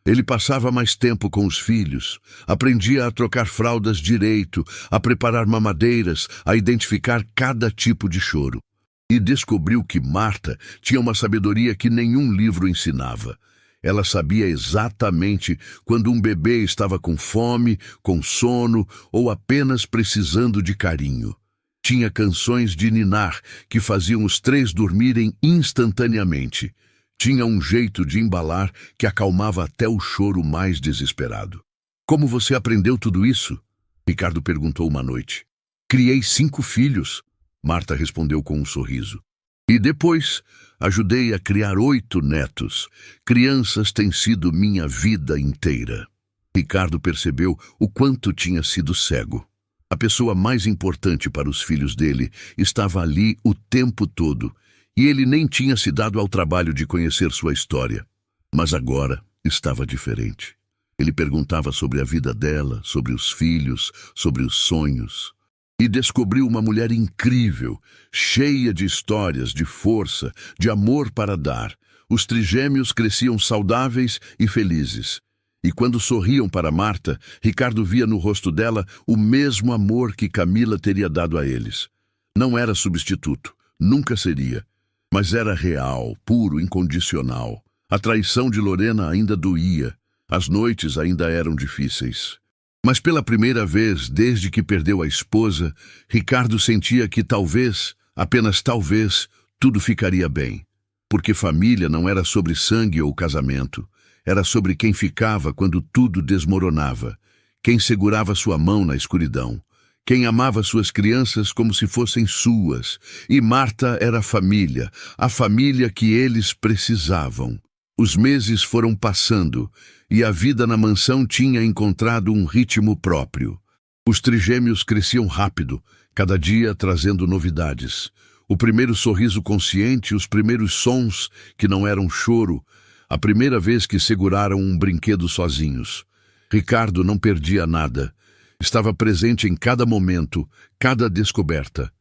S1: Ele passava mais tempo com os filhos, aprendia a trocar fraldas direito, a preparar mamadeiras, a identificar cada tipo de choro. E descobriu que Marta tinha uma sabedoria que nenhum livro ensinava. Ela sabia exatamente quando um bebê estava com fome, com sono ou apenas precisando de carinho. Tinha canções de ninar que faziam os três dormirem instantaneamente. Tinha um jeito de embalar que acalmava até o choro mais desesperado. Como você aprendeu tudo isso? Ricardo perguntou uma noite. Criei 5 filhos, Marta respondeu com um sorriso. E depois, ajudei a criar 8 netos. Crianças têm sido minha vida inteira. Ricardo percebeu o quanto tinha sido cego. A pessoa mais importante para os filhos dele estava ali o tempo todo, e ele nem tinha se dado ao trabalho de conhecer sua história. Mas agora estava diferente. Ele perguntava sobre a vida dela, sobre os filhos, sobre os sonhos. E descobriu uma mulher incrível, cheia de histórias, de força, de amor para dar. Os trigêmeos cresciam saudáveis e felizes. E quando sorriam para Marta, Ricardo via no rosto dela o mesmo amor que Camila teria dado a eles. Não era substituto, nunca seria. Mas era real, puro, incondicional. A traição de Lorena ainda doía. As noites ainda eram difíceis. Mas pela primeira vez, desde que perdeu a esposa, Ricardo sentia que talvez, apenas talvez, tudo ficaria bem. Porque família não era sobre sangue ou casamento. Era sobre quem ficava quando tudo desmoronava. Quem segurava sua mão na escuridão. Quem amava suas crianças como se fossem suas. E Marta era a família que eles precisavam. Os meses foram passando e a vida na mansão tinha encontrado um ritmo próprio. Os trigêmeos cresciam rápido, cada dia trazendo novidades. O primeiro sorriso consciente, os primeiros sons que não eram choro, a primeira vez que seguraram um brinquedo sozinhos. Ricardo não perdia nada. Estava presente em cada momento, cada descoberta.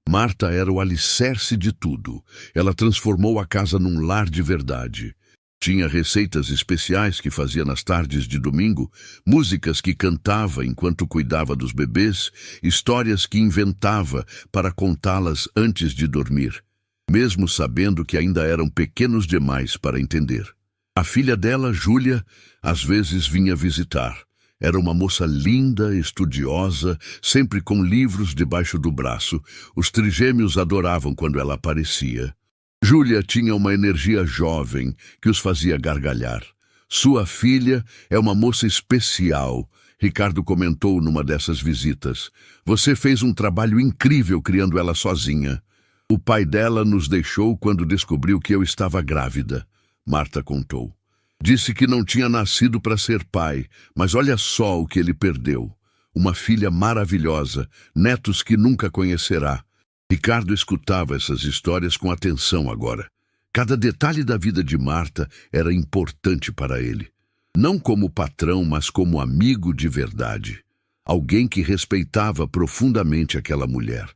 S1: Marta era o alicerce de tudo. Ela transformou a casa num lar de verdade. Tinha receitas especiais que fazia nas tardes de domingo, músicas que cantava enquanto cuidava dos bebês, histórias que inventava para contá-las antes de dormir, mesmo sabendo que ainda eram pequenos demais para entender. A filha dela, Júlia, às vezes vinha visitar. Era uma moça linda, estudiosa, sempre com livros debaixo do braço. Os trigêmeos adoravam quando ela aparecia. Júlia tinha uma energia jovem que os fazia gargalhar. Sua filha é uma moça especial, Ricardo comentou numa dessas visitas. Você fez um trabalho incrível criando ela sozinha. O pai dela nos deixou quando descobriu que eu estava grávida, Marta contou. Disse que não tinha nascido para ser pai, mas olha só o que ele perdeu. Uma filha maravilhosa, netos que nunca conhecerá. Ricardo escutava essas histórias com atenção agora. Cada detalhe da vida de Marta era importante para ele. Não como patrão, mas como amigo de verdade. Alguém que respeitava profundamente aquela mulher.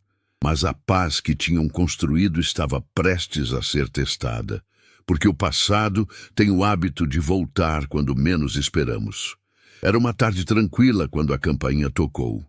S1: Mas a paz que tinham construído estava prestes a ser testada. Porque o passado tem o hábito de voltar quando menos esperamos. Era uma tarde tranquila quando a campainha tocou.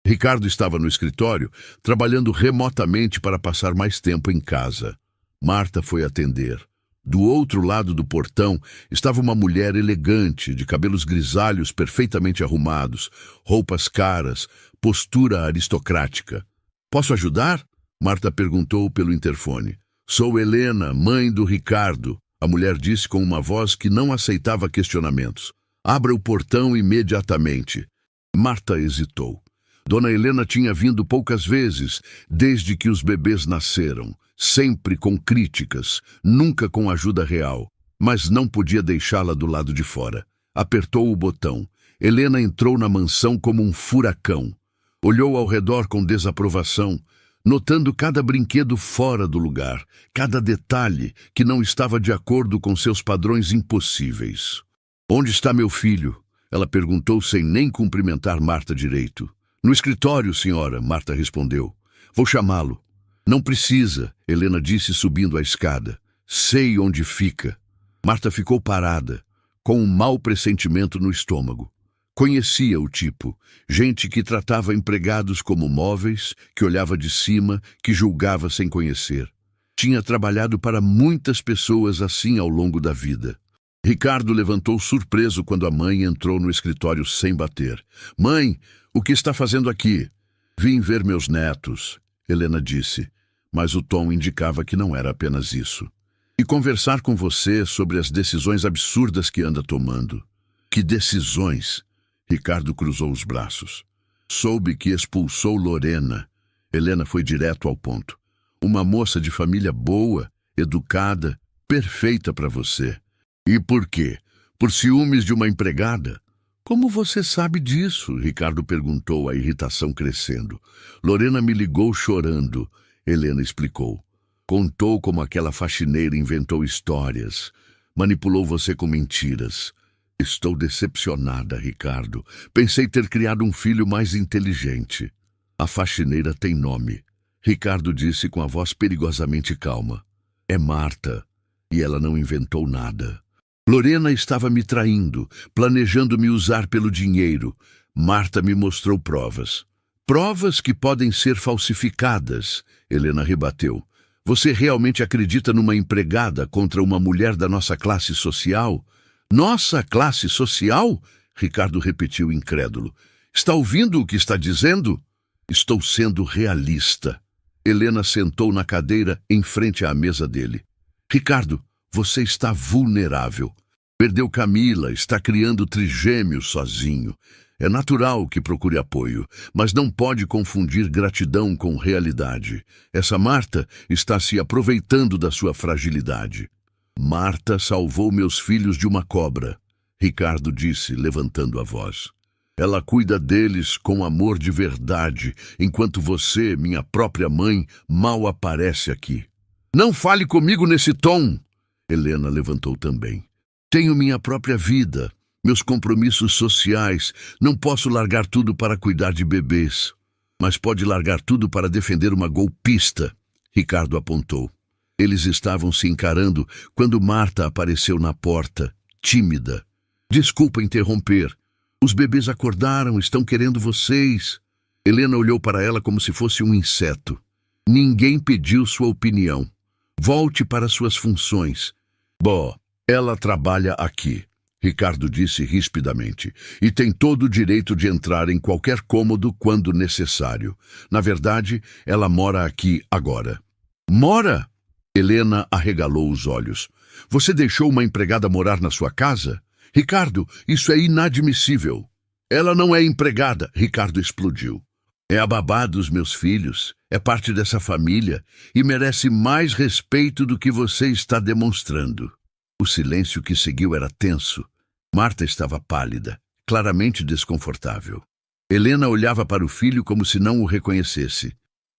S1: Ricardo estava no escritório, trabalhando remotamente para passar mais tempo em casa. Marta foi atender. Do outro lado do portão estava uma mulher elegante, de cabelos grisalhos perfeitamente arrumados, roupas caras, postura aristocrática. "Posso ajudar?" Marta perguntou pelo interfone. "Sou Helena, mãe do Ricardo", a mulher disse com uma voz que não aceitava questionamentos. "Abra o portão imediatamente." Marta hesitou. Dona Helena tinha vindo poucas vezes, desde que os bebês nasceram, sempre com críticas, nunca com ajuda real, mas não podia deixá-la do lado de fora. Apertou o botão. Helena entrou na mansão como um furacão. Olhou ao redor com desaprovação, notando cada brinquedo fora do lugar, cada detalhe que não estava de acordo com seus padrões impossíveis. "Onde está meu filho?" ela perguntou sem nem cumprimentar Marta direito. "No escritório, senhora", Marta respondeu. "Vou chamá-lo." "Não precisa", Helena disse subindo a escada. "Sei onde fica." Marta ficou parada, com um mau pressentimento no estômago. Conhecia o tipo, gente que tratava empregados como móveis, que olhava de cima, que julgava sem conhecer. Tinha trabalhado para muitas pessoas assim ao longo da vida. Ricardo levantou surpreso quando a mãe entrou no escritório sem bater. "Mãe, o que está fazendo aqui?" "Vim ver meus netos", Helena disse, mas o tom indicava que não era apenas isso. "E conversar com você sobre as decisões absurdas que anda tomando." "Que decisões?" Ricardo cruzou os braços. "Soube que expulsou Lorena." Helena foi direto ao ponto. "Uma moça de família boa, educada, perfeita para você." "E por quê? Por ciúmes de uma empregada?" "Como você sabe disso?" Ricardo perguntou, a irritação crescendo. "Lorena me ligou chorando", Helena explicou. "Contou como aquela faxineira inventou histórias, manipulou você com mentiras." "Estou decepcionada, Ricardo. Pensei ter criado um filho mais inteligente." "A faxineira tem nome", Ricardo disse com a voz perigosamente calma. "É Marta, e ela não inventou nada. Lorena estava me traindo, planejando me usar pelo dinheiro. Marta me mostrou provas." "Provas que podem ser falsificadas", Helena rebateu. "Você realmente acredita numa empregada contra uma mulher da nossa classe social?" "Nossa classe social?" Ricardo repetiu incrédulo. "Está ouvindo o que está dizendo?" "Estou sendo realista." Helena sentou na cadeira em frente à mesa dele. "Ricardo, você está vulnerável. Perdeu Camila, está criando trigêmeos sozinho. É natural que procure apoio, mas não pode confundir gratidão com realidade. Essa Marta está se aproveitando da sua fragilidade." "Marta salvou meus filhos de uma cobra", Ricardo disse, levantando a voz. "Ela cuida deles com amor de verdade, enquanto você, minha própria mãe, mal aparece aqui." "Não fale comigo nesse tom!" Helena levantou também. "Tenho minha própria vida, meus compromissos sociais. Não posso largar tudo para cuidar de bebês." "Mas pode largar tudo para defender uma golpista", Ricardo apontou. Eles estavam se encarando quando Marta apareceu na porta, tímida. "Desculpa interromper. Os bebês acordaram, estão querendo vocês." Helena olhou para ela como se fosse um inseto. "Ninguém pediu sua opinião. Volte para suas funções." "Bom, ela trabalha aqui", Ricardo disse rispidamente, "e tem todo o direito de entrar em qualquer cômodo quando necessário. Na verdade, ela mora aqui agora." "Mora?" Helena arregalou os olhos. "Você deixou uma empregada morar na sua casa? Ricardo, isso é inadmissível." "Ela não é empregada", Ricardo explodiu. "É a babá dos meus filhos, é parte dessa família e merece mais respeito do que você está demonstrando." O silêncio que seguiu era tenso. Marta estava pálida, claramente desconfortável. Helena olhava para o filho como se não o reconhecesse.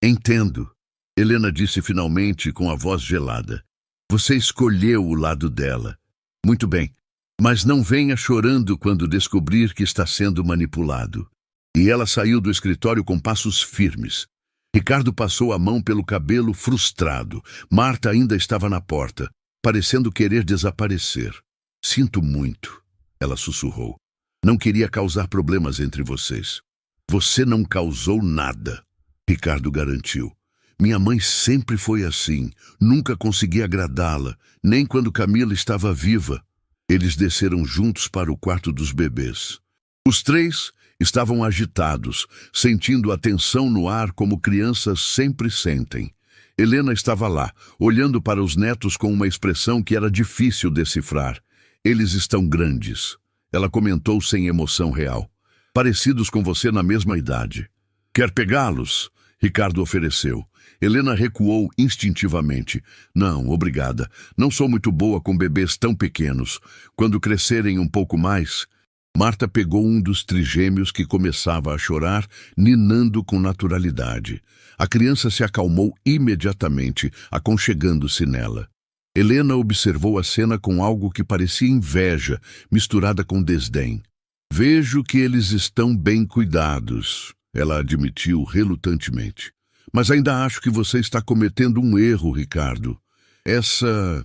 S1: "Entendo", Helena disse finalmente com a voz gelada. "Você escolheu o lado dela. Muito bem, mas não venha chorando quando descobrir que está sendo manipulado." E ela saiu do escritório com passos firmes. Ricardo passou a mão pelo cabelo frustrado. Marta ainda estava na porta, parecendo querer desaparecer. "Sinto muito", ela sussurrou. "Não queria causar problemas entre vocês." "Você não causou nada", Ricardo garantiu. Minha mãe sempre foi assim. Nunca consegui agradá-la, nem quando Camila estava viva. Eles desceram juntos para o quarto dos bebês. Os três estavam agitados, sentindo a tensão no ar como crianças sempre sentem. Helena estava lá, olhando para os netos com uma expressão que era difícil decifrar. Eles estão grandes, ela comentou sem emoção real. Parecidos com você na mesma idade. Quer pegá-los? Ricardo ofereceu. Helena recuou instintivamente. Não, obrigada. Não sou muito boa com bebês tão pequenos. Quando crescerem um pouco mais... Marta pegou um dos trigêmeos que começava a chorar, ninando com naturalidade. A criança se acalmou imediatamente, aconchegando-se nela. Helena observou a cena com algo que parecia inveja, misturada com desdém. Vejo que eles estão bem cuidados, ela admitiu relutantemente. Mas ainda acho que você está cometendo um erro, Ricardo. Essa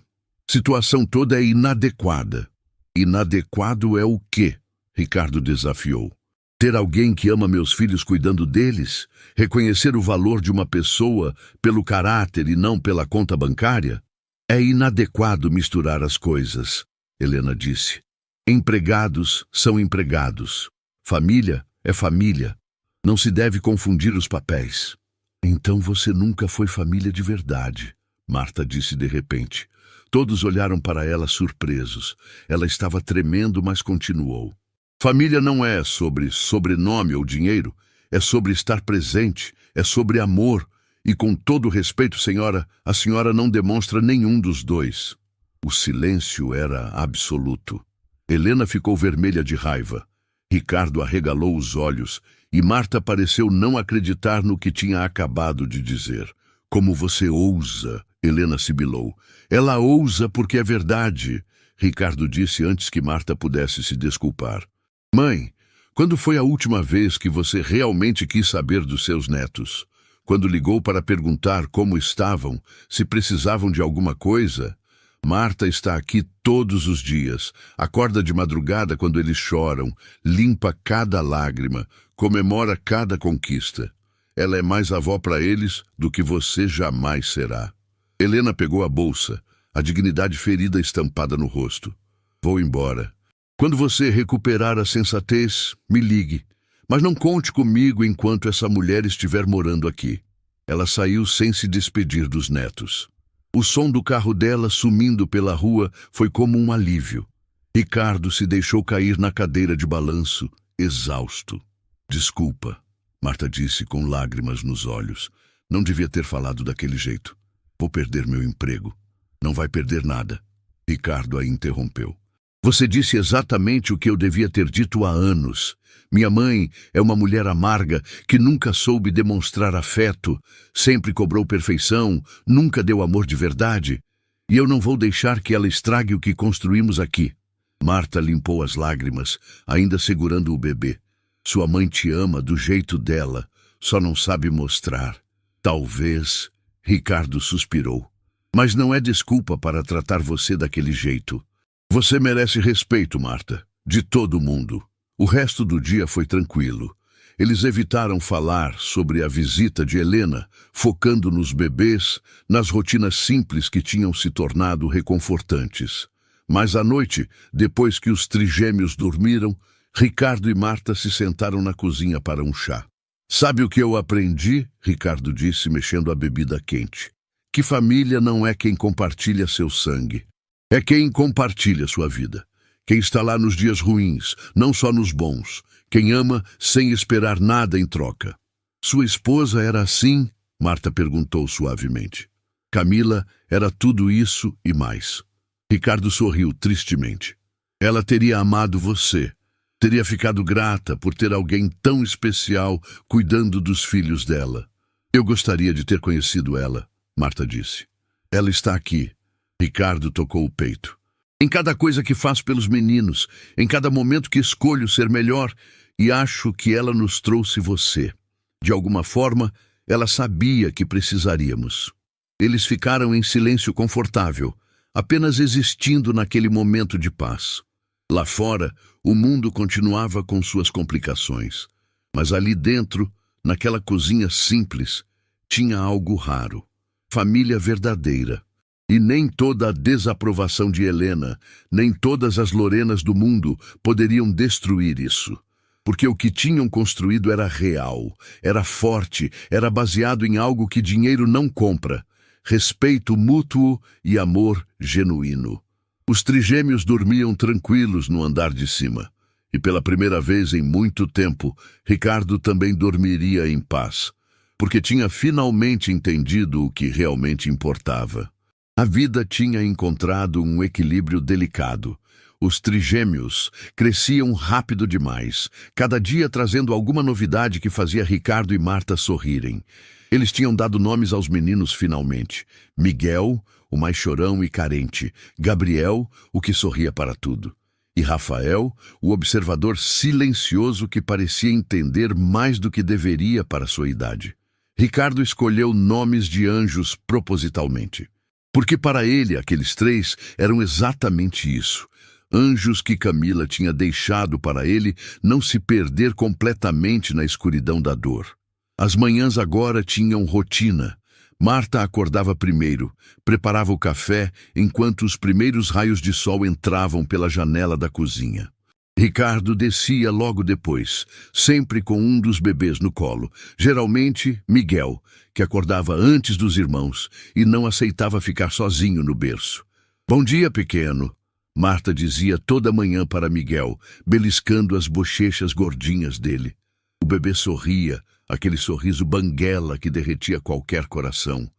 S1: situação toda é inadequada. Inadequado é o quê? Ricardo desafiou. Ter alguém que ama meus filhos cuidando deles? Reconhecer o valor de uma pessoa pelo caráter e não pela conta bancária? É inadequado misturar as coisas, Helena disse. Empregados são empregados. Família é família. Não se deve confundir os papéis. Então você nunca foi família de verdade, Marta disse de repente. Todos olharam para ela surpresos. Ela estava tremendo, mas continuou. Família não é sobre sobrenome ou dinheiro, é sobre estar presente, é sobre amor. E com todo respeito, senhora, a senhora não demonstra nenhum dos dois. O silêncio era absoluto. Helena ficou vermelha de raiva. Ricardo arregalou os olhos e Marta pareceu não acreditar no que tinha acabado de dizer. Como você ousa, Helena sibilou. Ela ousa porque é verdade, Ricardo disse antes que Marta pudesse se desculpar. Mãe, quando foi a última vez que você realmente quis saber dos seus netos? Quando ligou para perguntar como estavam, se precisavam de alguma coisa? Marta está aqui todos os dias, acorda de madrugada quando eles choram, limpa cada lágrima, comemora cada conquista. Ela é mais avó para eles do que você jamais será. Helena pegou a bolsa, a dignidade ferida estampada no rosto. Vou embora. Quando você recuperar a sensatez, me ligue. Mas não conte comigo enquanto essa mulher estiver morando aqui. Ela saiu sem se despedir dos netos. O som do carro dela sumindo pela rua foi como um alívio. Ricardo se deixou cair na cadeira de balanço, exausto. Desculpa, Marta disse com lágrimas nos olhos. Não devia ter falado daquele jeito. Vou perder meu emprego. Não vai perder nada. Ricardo a interrompeu. Você disse exatamente o que eu devia ter dito há anos. Minha mãe é uma mulher amarga que nunca soube demonstrar afeto, sempre cobrou perfeição, nunca deu amor de verdade. E eu não vou deixar que ela estrague o que construímos aqui. Marta limpou as lágrimas, ainda segurando o bebê. Sua mãe te ama do jeito dela, só não sabe mostrar. Talvez, Ricardo suspirou. Mas não é desculpa para tratar você daquele jeito. Você merece respeito, Marta, de todo mundo. O resto do dia foi tranquilo. Eles evitaram falar sobre a visita de Helena, focando nos bebês, nas rotinas simples que tinham se tornado reconfortantes. Mas à noite, depois que os trigêmeos dormiram, Ricardo e Marta se sentaram na cozinha para um chá. Sabe o que eu aprendi? Ricardo disse, mexendo a bebida quente. Que família não é quem compartilha seu sangue. É quem compartilha sua vida. Quem está lá nos dias ruins, não só nos bons. Quem ama sem esperar nada em troca. Sua esposa era assim? Marta perguntou suavemente. Camila era tudo isso e mais. Ricardo sorriu tristemente. Ela teria amado você. Teria ficado grata por ter alguém tão especial cuidando dos filhos dela. Eu gostaria de ter conhecido ela, Marta disse. Ela está aqui. Ricardo tocou o peito. Em cada coisa que faço pelos meninos, em cada momento que escolho ser melhor, e acho que ela nos trouxe você. De alguma forma, ela sabia que precisaríamos. Eles ficaram em silêncio confortável, apenas existindo naquele momento de paz. Lá fora, o mundo continuava com suas complicações. Mas ali dentro, naquela cozinha simples, Tinha algo raro. Família verdadeira. E nem toda a desaprovação de Helena, nem todas as Lorenas do mundo poderiam destruir isso. Porque o que tinham construído era real, era forte, era baseado em algo que dinheiro não compra. Respeito mútuo e amor genuíno. Os trigêmeos dormiam tranquilos no andar de cima. E pela primeira vez em muito tempo, Ricardo também dormiria em paz. Porque tinha finalmente entendido o que realmente importava. A vida tinha encontrado um equilíbrio delicado. Os trigêmeos cresciam rápido demais, cada dia trazendo alguma novidade que fazia Ricardo e Marta sorrirem. Eles tinham dado nomes aos meninos finalmente. Miguel, o mais chorão e carente. Gabriel, o que sorria para tudo. E Rafael, o observador silencioso que parecia entender mais do que deveria para sua idade. Ricardo escolheu nomes de anjos propositalmente. Porque para ele, aqueles três eram exatamente isso. Anjos que Camila tinha deixado para ele não se perder completamente na escuridão da dor. As manhãs agora tinham rotina. Marta acordava primeiro, preparava o café enquanto os primeiros raios de sol entravam pela janela da cozinha. Ricardo descia logo depois, sempre com um dos bebês no colo, geralmente Miguel, que acordava antes dos irmãos e não aceitava ficar sozinho no berço. "Bom dia, pequeno", Marta dizia toda manhã para Miguel, beliscando as bochechas gordinhas dele. O bebê sorria, aquele sorriso banguela que derretia qualquer coração.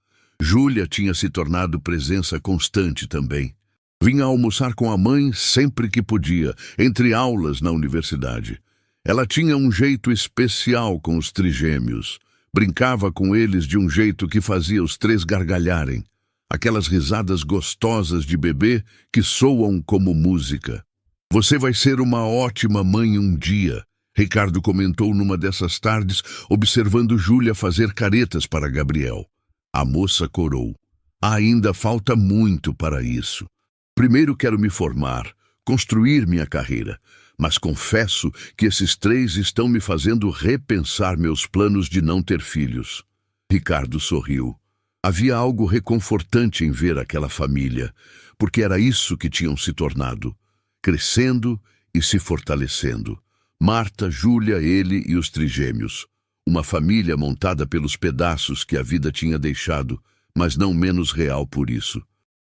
S1: Júlia tinha se tornado presença constante também. Vinha almoçar com a mãe sempre que podia, entre aulas na universidade. Ela tinha um jeito especial com os trigêmeos. Brincava com eles de um jeito que fazia os três gargalharem. Aquelas risadas gostosas de bebê que soam como música. "Você vai ser uma ótima mãe um dia", Ricardo comentou numa dessas tardes, observando Júlia fazer caretas para Gabriel. A moça corou. "Ainda falta muito para isso. Primeiro quero me formar, construir minha carreira, mas confesso que esses três estão me fazendo repensar meus planos de não ter filhos." Ricardo sorriu. Havia algo reconfortante em ver aquela família, porque era isso que tinham se tornado, crescendo e se fortalecendo. Marta, Júlia, ele e os trigêmeos. Uma família montada pelos pedaços que a vida tinha deixado, mas não menos real por isso.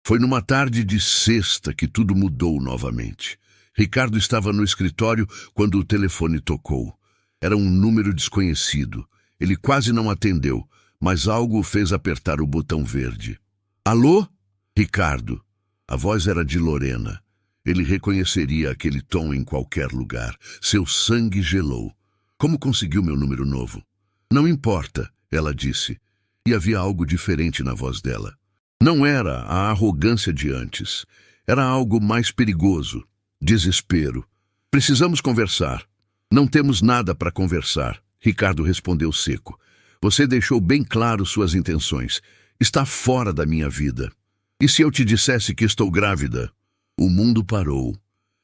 S1: Foi numa tarde de sexta que tudo mudou novamente. Ricardo estava no escritório quando o telefone tocou. Era um número desconhecido. Ele quase não atendeu, mas algo o fez apertar o botão verde. "Alô? Ricardo." A voz era de Lorena. Ele reconheceria aquele tom em qualquer lugar. Seu sangue gelou. "Como conseguiu meu número novo?" "Não importa", ela disse. E havia algo diferente na voz dela. Não era a arrogância de antes. Era algo mais perigoso. Desespero. "Precisamos conversar." "Não temos nada para conversar", Ricardo respondeu seco. "Você deixou bem claro suas intenções. Está fora da minha vida." "E se eu te dissesse que estou grávida?" O mundo parou.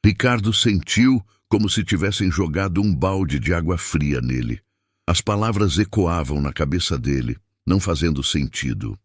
S1: Ricardo sentiu como se tivessem jogado um balde de água fria nele. As palavras ecoavam na cabeça dele, não fazendo sentido.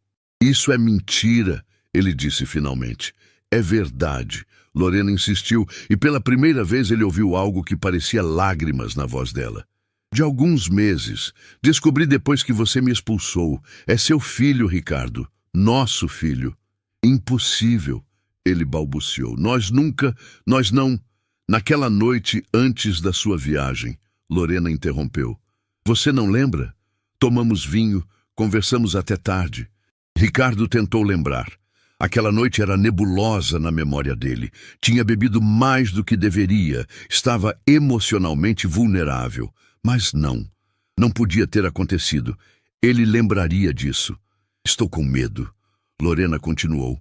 S1: "Isso é mentira", ele disse finalmente. "É verdade", Lorena insistiu, e pela primeira vez ele ouviu algo que parecia lágrimas na voz dela. "De alguns meses. Descobri depois que você me expulsou. É seu filho, Ricardo. Nosso filho." "Impossível", ele balbuciou. Nós não..." "Naquela noite antes da sua viagem", Lorena interrompeu. "Você não lembra? Tomamos vinho, conversamos até tarde." Ricardo tentou lembrar. Aquela noite era nebulosa na memória dele. Tinha bebido mais do que deveria. Estava emocionalmente vulnerável. Mas não podia ter acontecido. Ele lembraria disso. "Estou com medo", Lorena continuou.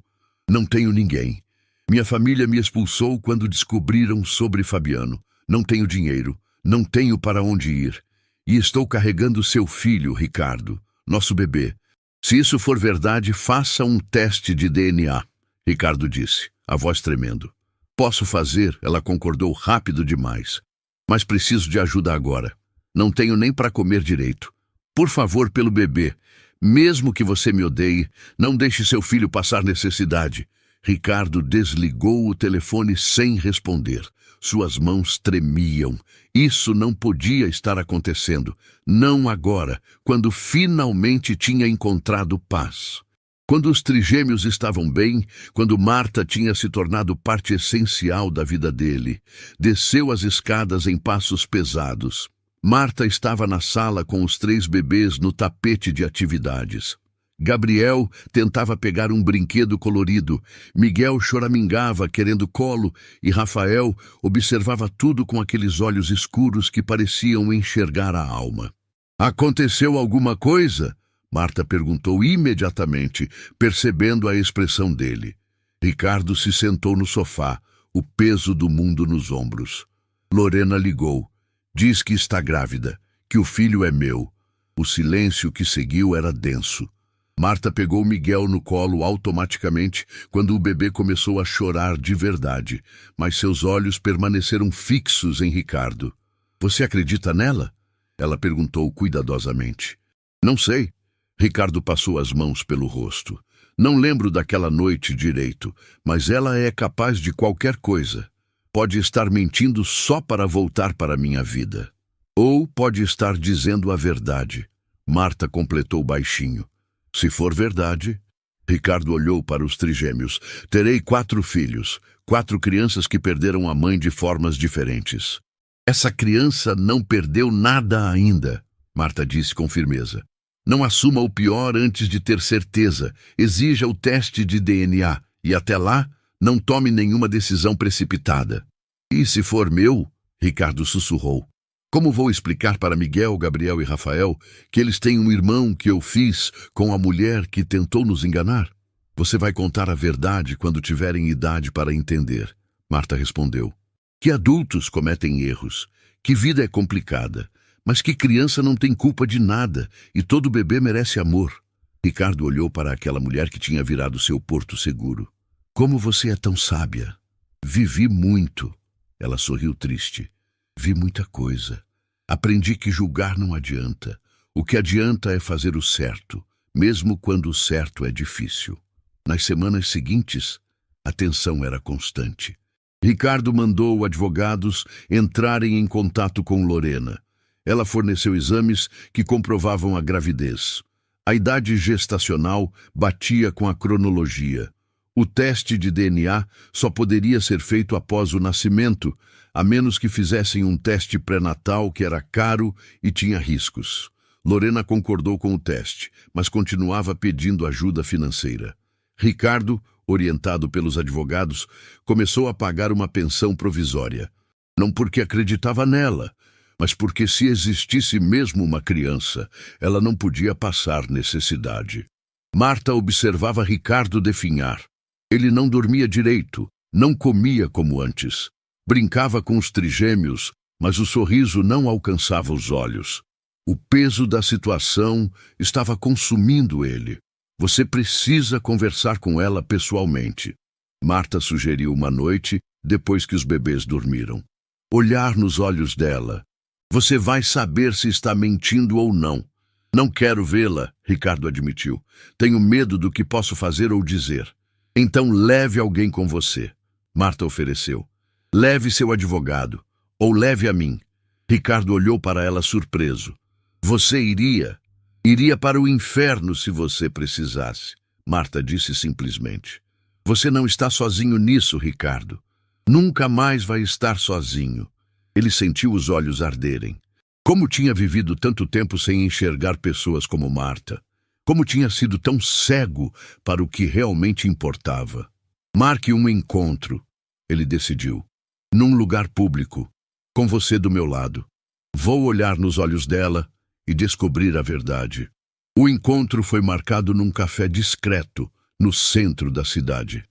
S1: "Não tenho ninguém. Minha família me expulsou quando descobriram sobre Fabiano. Não tenho dinheiro. Não tenho para onde ir. E estou carregando seu filho, Ricardo, nosso bebê. Se isso for verdade, faça um teste de DNA", Ricardo disse, a voz tremendo. "Posso fazer", ela concordou rápido demais. "Mas preciso de ajuda agora. Não tenho nem para comer direito. Por favor, pelo bebê. Mesmo que você me odeie, não deixe seu filho passar necessidade. Ricardo desligou o telefone sem responder. Suas mãos tremiam. Isso não podia estar acontecendo. Não agora, quando finalmente tinha encontrado paz. Quando os trigêmeos estavam bem, quando Marta tinha se tornado parte essencial da vida dele, desceu as escadas em passos pesados. Marta estava na sala com os 3 bebês no tapete de atividades. Gabriel tentava pegar um brinquedo colorido, Miguel choramingava querendo colo e Rafael observava tudo com aqueles olhos escuros que pareciam enxergar a alma. Aconteceu alguma coisa? Marta perguntou imediatamente, percebendo a expressão dele. Ricardo se sentou no sofá, o peso do mundo nos ombros. Lorena ligou. Diz que está grávida, que o filho é meu. O silêncio que seguiu era denso. Marta pegou Miguel no colo automaticamente quando o bebê começou a chorar de verdade, mas seus olhos permaneceram fixos em Ricardo. Você acredita nela? Ela perguntou cuidadosamente. Não sei. Ricardo passou as mãos pelo rosto. Não lembro daquela noite direito, mas ela é capaz de qualquer coisa. Pode estar mentindo só para voltar para minha vida. Ou pode estar dizendo a verdade. Marta completou baixinho. Se for verdade... Ricardo olhou para os trigêmeos. Terei 4 filhos, 4 crianças que perderam a mãe de formas diferentes. Essa criança não perdeu nada ainda, Marta disse com firmeza. Não assuma o pior antes de ter certeza. Exija o teste de DNA e até lá, não tome nenhuma decisão precipitada. E se for meu, Ricardo sussurrou. Como vou explicar para Miguel, Gabriel e Rafael que eles têm um irmão que eu fiz com a mulher que tentou nos enganar? Você vai contar a verdade quando tiverem idade para entender, Marta respondeu. Que adultos cometem erros, que vida é complicada, mas que criança não tem culpa de nada e todo bebê merece amor. Ricardo olhou para aquela mulher que tinha virado seu porto seguro. Como você é tão sábia. Vivi muito. Ela sorriu triste. Vi muita coisa. Aprendi que julgar não adianta. O que adianta é fazer o certo, mesmo quando o certo é difícil. Nas semanas seguintes, a tensão era constante. Ricardo mandou advogados entrarem em contato com Lorena. Ela forneceu exames que comprovavam a gravidez. A idade gestacional batia com a cronologia. O teste de DNA só poderia ser feito após o nascimento, a menos que fizessem um teste pré-natal que era caro e tinha riscos. Lorena concordou com o teste, mas continuava pedindo ajuda financeira. Ricardo, orientado pelos advogados, começou a pagar uma pensão provisória. Não porque acreditava nela, mas porque se existisse mesmo uma criança, ela não podia passar necessidade. Marta observava Ricardo definhar. Ele não dormia direito, não comia como antes. Brincava com os trigêmeos, mas o sorriso não alcançava os olhos. O peso da situação estava consumindo ele. Você precisa conversar com ela pessoalmente. Marta sugeriu uma noite, depois que os bebês dormiram. Olhar nos olhos dela. Você vai saber se está mentindo ou não. Não quero vê-la, Ricardo admitiu. Tenho medo do que posso fazer ou dizer. Então leve alguém com você. Marta ofereceu. Leve seu advogado, ou leve a mim. Ricardo olhou para ela surpreso. Você iria? Iria para o inferno se você precisasse. Marta disse simplesmente. Você não está sozinho nisso, Ricardo. Nunca mais vai estar sozinho. Ele sentiu os olhos arderem. Como tinha vivido tanto tempo sem enxergar pessoas como Marta? Como tinha sido tão cego para o que realmente importava? Marque um encontro, ele decidiu. Num lugar público, com você do meu lado. Vou olhar nos olhos dela e descobrir a verdade. O encontro foi marcado num café discreto, no centro da cidade.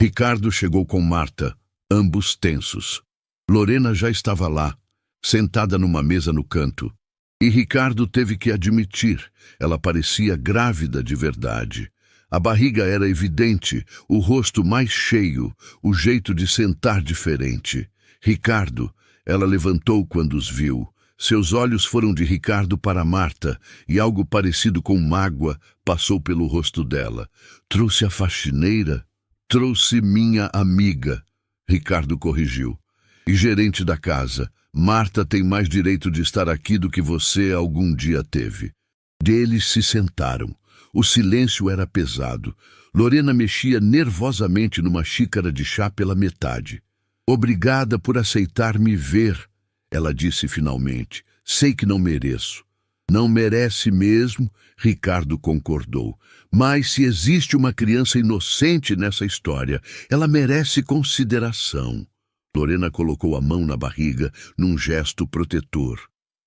S1: Ricardo chegou com Marta, ambos tensos. Lorena já estava lá, sentada numa mesa no canto. E Ricardo teve que admitir, ela parecia grávida de verdade. A barriga era evidente, o rosto mais cheio, o jeito de sentar diferente. Ricardo, ela levantou quando os viu, Seus olhos foram de Ricardo para Marta, e algo parecido com mágoa passou pelo rosto dela. Trouxe a faxineira? Trouxe minha amiga, Ricardo corrigiu. E gerente da casa, Marta tem mais direito de estar aqui do que você algum dia teve. Eles se sentaram. O silêncio era pesado. Lorena mexia nervosamente numa xícara de chá pela metade. Obrigada por aceitar me ver, ela disse finalmente. Sei que não mereço. Não merece mesmo, Ricardo concordou. Mas se existe uma criança inocente nessa história, ela merece consideração. Lorena colocou a mão na barriga num gesto protetor.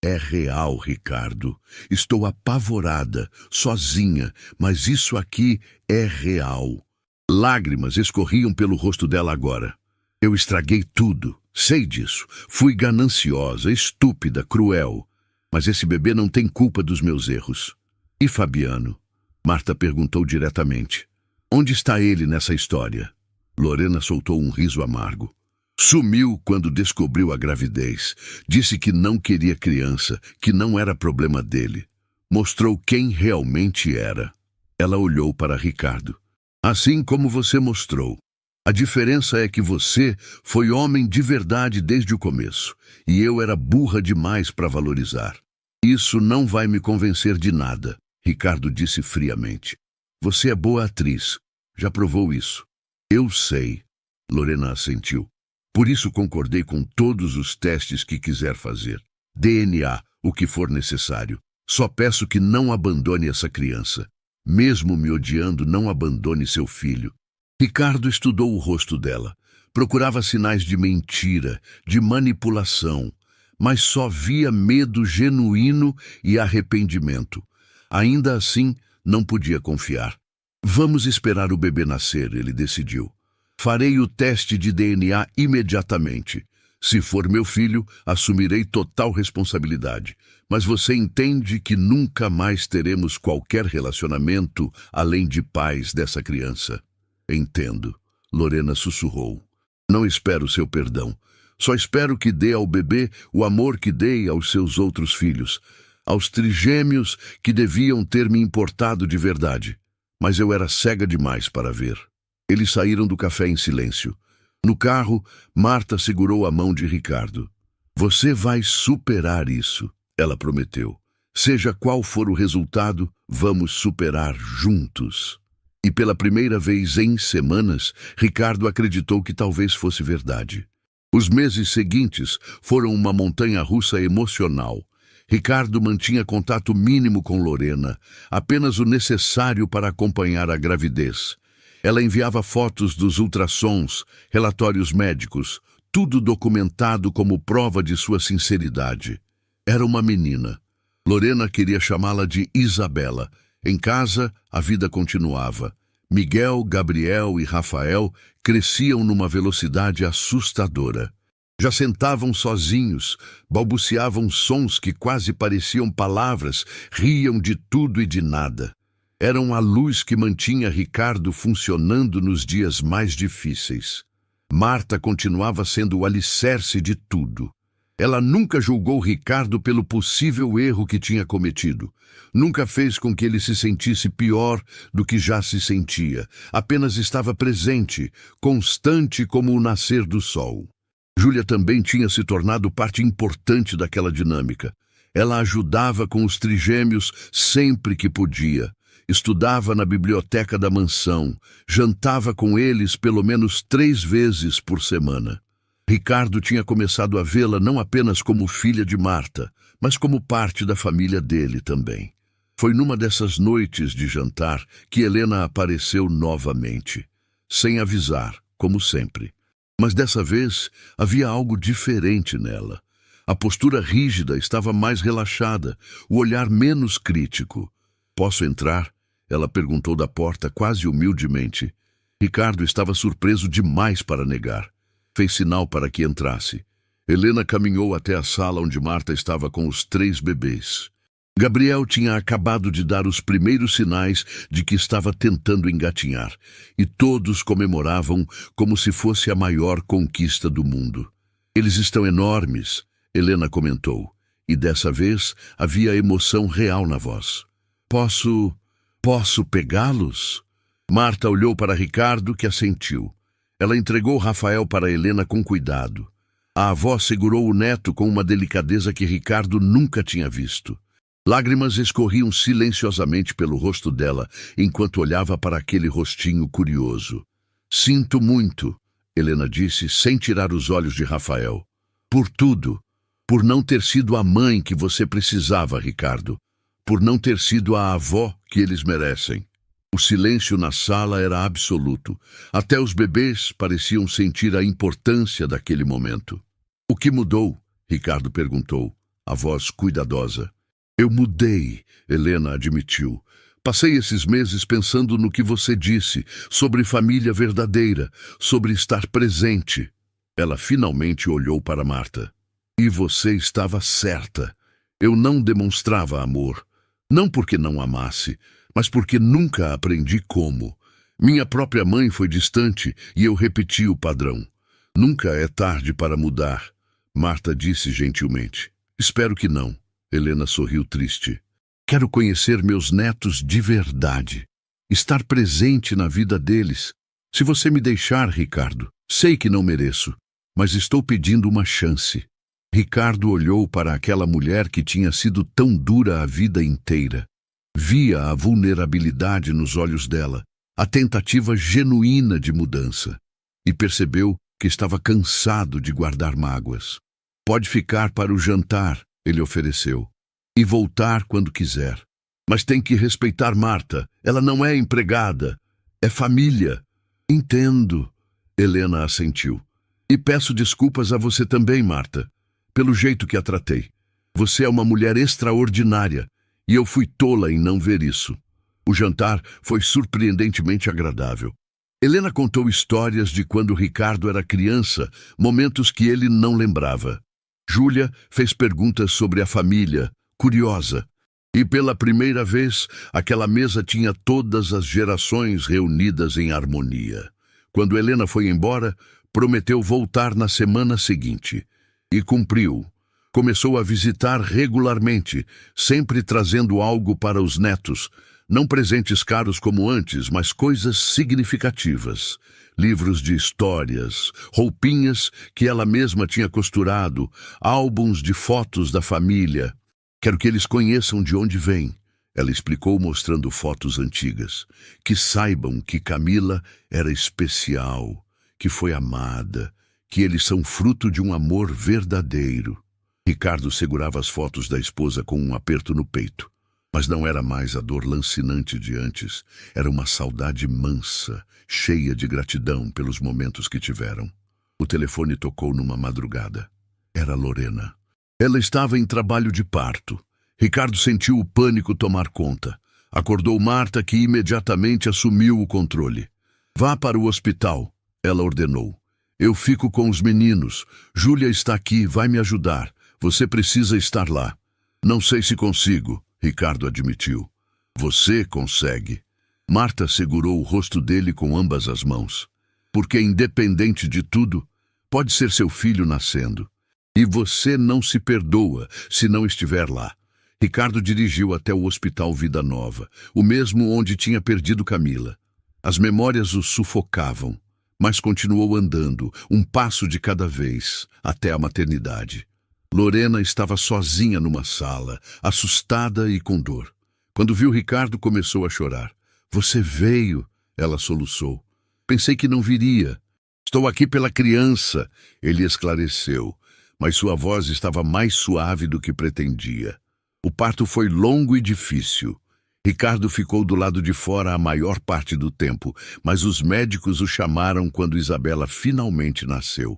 S1: É real, Ricardo. Estou apavorada, sozinha, mas isso aqui é real. Lágrimas escorriam pelo rosto dela agora. Eu estraguei tudo, sei disso. Fui gananciosa, estúpida, cruel. Mas esse bebê não tem culpa dos meus erros. E Fabiano? Marta perguntou diretamente. Onde está ele nessa história? Lorena soltou um riso amargo. Sumiu quando descobriu a gravidez. Disse que não queria criança, que não era problema dele. Mostrou quem realmente era. Ela olhou para Ricardo. Assim como você mostrou. A diferença é que você foi homem de verdade desde o começo, e eu era burra demais para valorizar. Isso não vai me convencer de nada, Ricardo disse friamente. Você é boa atriz. Já provou isso. Eu sei, Lorena assentiu. Por isso concordei com todos os testes que quiser fazer. DNA, o que for necessário. Só peço que não abandone essa criança. Mesmo me odiando, não abandone seu filho. Ricardo estudou o rosto dela. Procurava sinais de mentira, de manipulação, mas só via medo genuíno e arrependimento. Ainda assim, não podia confiar. Vamos esperar o bebê nascer, ele decidiu. Farei o teste de DNA imediatamente. Se for meu filho, assumirei total responsabilidade. Mas você entende que nunca mais teremos qualquer relacionamento além de pais dessa criança. Entendo, Lorena sussurrou. Não espero seu perdão. Só espero que dê ao bebê o amor que dei aos seus outros filhos, aos trigêmeos que deviam ter me importado de verdade. Mas eu era cega demais para ver. Eles saíram do café em silêncio. No carro, Marta segurou a mão de Ricardo. Você vai superar isso, ela prometeu. Seja qual for o resultado, vamos superar juntos. E pela primeira vez em semanas, Ricardo acreditou que talvez fosse verdade. Os meses seguintes foram uma montanha-russa emocional. Ricardo mantinha contato mínimo com Lorena, apenas o necessário para acompanhar a gravidez. Ela enviava fotos dos ultrassons, relatórios médicos, tudo documentado como prova de sua sinceridade. Era uma menina. Lorena queria chamá-la de Isabela. Em casa, a vida continuava. Miguel, Gabriel e Rafael cresciam numa velocidade assustadora. Já sentavam sozinhos, balbuciavam sons que quase pareciam palavras, riam de tudo e de nada. Eram a luz que mantinha Ricardo funcionando nos dias mais difíceis. Marta continuava sendo o alicerce de tudo. Ela nunca julgou Ricardo pelo possível erro que tinha cometido. Nunca fez com que ele se sentisse pior do que já se sentia. Apenas estava presente, constante como o nascer do sol. Júlia também tinha se tornado parte importante daquela dinâmica. Ela ajudava com os trigêmeos sempre que podia. Estudava na biblioteca da mansão. Jantava com eles pelo menos 3 vezes por semana. Ricardo tinha começado a vê-la não apenas como filha de Marta, mas como parte da família dele também. Foi numa dessas noites de jantar que Helena apareceu novamente. Sem avisar, como sempre. Mas dessa vez havia algo diferente nela. A postura rígida estava mais relaxada, o olhar menos crítico. Posso entrar? Ela perguntou da porta quase humildemente. Ricardo estava surpreso demais para negar. Fez sinal para que entrasse. Helena caminhou até a sala onde Marta estava com os 3 bebês. Gabriel tinha acabado de dar os primeiros sinais de que estava tentando engatinhar, e todos comemoravam como se fosse a maior conquista do mundo. Eles estão enormes, Helena comentou. e dessa vez havia emoção real na voz. Posso pegá-los? Marta olhou para Ricardo, que assentiu. Ela entregou Rafael para Helena com cuidado. A avó segurou o neto com uma delicadeza que Ricardo nunca tinha visto. Lágrimas escorriam silenciosamente pelo rosto dela, enquanto olhava para aquele rostinho curioso. Sinto muito, Helena disse, sem tirar os olhos de Rafael. Por tudo. Por não ter sido a mãe que você precisava, Ricardo. Por não ter sido a avó que eles merecem. O silêncio na sala era absoluto. Até os bebês pareciam sentir a importância daquele momento. O que mudou? Ricardo perguntou, a voz cuidadosa. Eu mudei, Helena admitiu. Passei esses meses pensando no que você disse, sobre família verdadeira, sobre estar presente. Ela finalmente olhou para Marta. E você estava certa. Eu não demonstrava amor. Não porque não amasse, mas porque nunca aprendi como. Minha própria mãe foi distante e eu repeti o padrão. Nunca é tarde para mudar, Marta disse gentilmente. Espero que não. Helena sorriu triste. Quero conhecer meus netos de verdade. Estar presente na vida deles. Se você me deixar, Ricardo, sei que não mereço, mas estou pedindo uma chance. Ricardo olhou para aquela mulher que tinha sido tão dura a vida inteira. Via a vulnerabilidade nos olhos dela, a tentativa genuína de mudança, e percebeu que estava cansado de guardar mágoas. Pode ficar para o jantar, ele ofereceu, e voltar quando quiser. Mas tem que respeitar Marta, ela não é empregada, é família. Entendo, Helena assentiu. E peço desculpas a você também, Marta, pelo jeito que a tratei. Você é uma mulher extraordinária, e eu fui tola em não ver isso. O jantar foi surpreendentemente agradável. Helena contou histórias de quando Ricardo era criança, momentos que ele não lembrava. Júlia fez perguntas sobre a família, curiosa. E pela primeira vez, aquela mesa tinha todas as gerações reunidas em harmonia. Quando Helena foi embora, prometeu voltar na semana seguinte. E cumpriu. Começou a visitar regularmente, sempre trazendo algo para os netos. Não presentes caros como antes, mas coisas significativas. Livros de histórias, roupinhas que ela mesma tinha costurado, álbuns de fotos da família. Quero que eles conheçam de onde vêm, ela explicou mostrando fotos antigas. Que saibam que Camila era especial, que foi amada, que eles são fruto de um amor verdadeiro. Ricardo segurava as fotos da esposa com um aperto no peito. Mas não era mais a dor lancinante de antes. Era uma saudade mansa, cheia de gratidão pelos momentos que tiveram. O telefone tocou numa madrugada. Era Lorena. Ela estava em trabalho de parto. Ricardo sentiu o pânico tomar conta. Acordou Marta, que imediatamente assumiu o controle. Vá para o hospital, ela ordenou. Eu fico com os meninos. Júlia está aqui, vai me ajudar. Você precisa estar lá. Não sei se consigo, Ricardo admitiu. Você consegue. Marta segurou o rosto dele com ambas as mãos. Porque independente de tudo, pode ser seu filho nascendo. E você não se perdoa se não estiver lá. Ricardo dirigiu até o Hospital Vida Nova, o mesmo onde tinha perdido Camila. As memórias o sufocavam, mas continuou andando, um passo de cada vez, até a maternidade. Lorena estava sozinha numa sala, assustada e com dor. Quando viu Ricardo, começou a chorar. Você veio, ela soluçou. Pensei que não viria. Estou aqui pela criança, ele esclareceu, mas sua voz estava mais suave do que pretendia. O parto foi longo e difícil. Ricardo ficou do lado de fora a maior parte do tempo, mas os médicos o chamaram quando Isabela finalmente nasceu.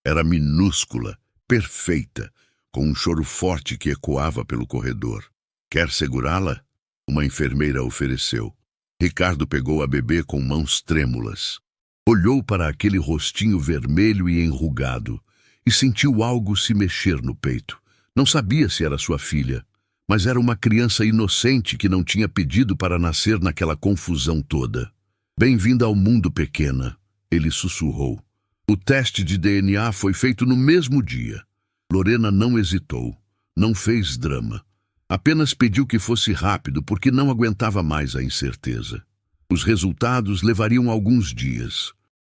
S1: Era minúscula, perfeita, com um choro forte que ecoava pelo corredor. Quer segurá-la? Uma enfermeira ofereceu. Ricardo pegou a bebê com mãos trêmulas. Olhou para aquele rostinho vermelho e enrugado e sentiu algo se mexer no peito. Não sabia se era sua filha, mas era uma criança inocente que não tinha pedido para nascer naquela confusão toda. Bem-vinda ao mundo, pequena, ele sussurrou. O teste de DNA foi feito no mesmo dia. Lorena não hesitou. Não fez drama. Apenas pediu que fosse rápido porque não aguentava mais a incerteza. Os resultados levariam alguns dias.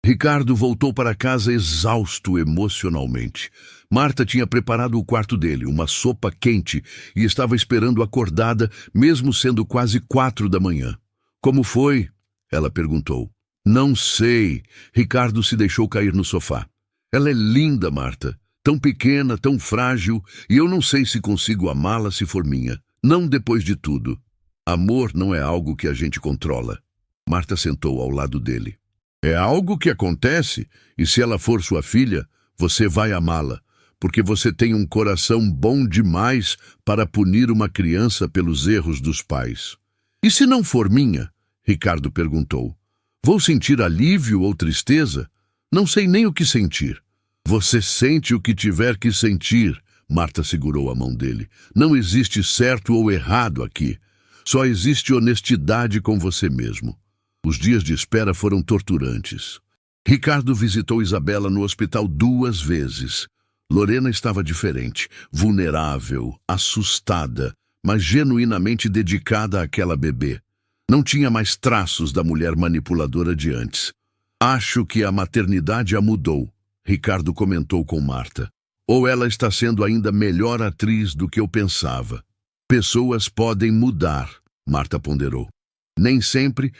S1: Ricardo voltou para casa exausto emocionalmente. Marta tinha preparado o quarto dele, uma sopa quente, e estava esperando acordada, mesmo sendo quase 4 da manhã. Como foi? Ela perguntou. Não sei. Ricardo se deixou cair no sofá. Ela é linda, Marta. Tão pequena, tão frágil, e eu não sei se consigo amá-la se for minha. Não depois de tudo. Amor não é algo que a gente controla. Marta sentou ao lado dele. É algo que acontece, e se ela for sua filha, você vai amá-la, porque você tem um coração bom demais para punir uma criança pelos erros dos pais. E se não for minha? Ricardo perguntou. Vou sentir alívio ou tristeza? Não sei nem o que sentir. Você sente o que tiver que sentir, Marta segurou a mão dele. Não existe certo ou errado aqui. Só existe honestidade com você mesmo. Os dias de espera foram torturantes. Ricardo visitou Isabela no hospital 2 vezes. Lorena estava diferente, vulnerável, assustada, mas genuinamente dedicada àquela bebê. Não tinha mais traços da mulher manipuladora de antes. Acho que a maternidade a mudou, Ricardo comentou com Marta. Ou ela está sendo ainda melhor atriz do que eu pensava. Pessoas podem mudar, Marta ponderou. Nem sempre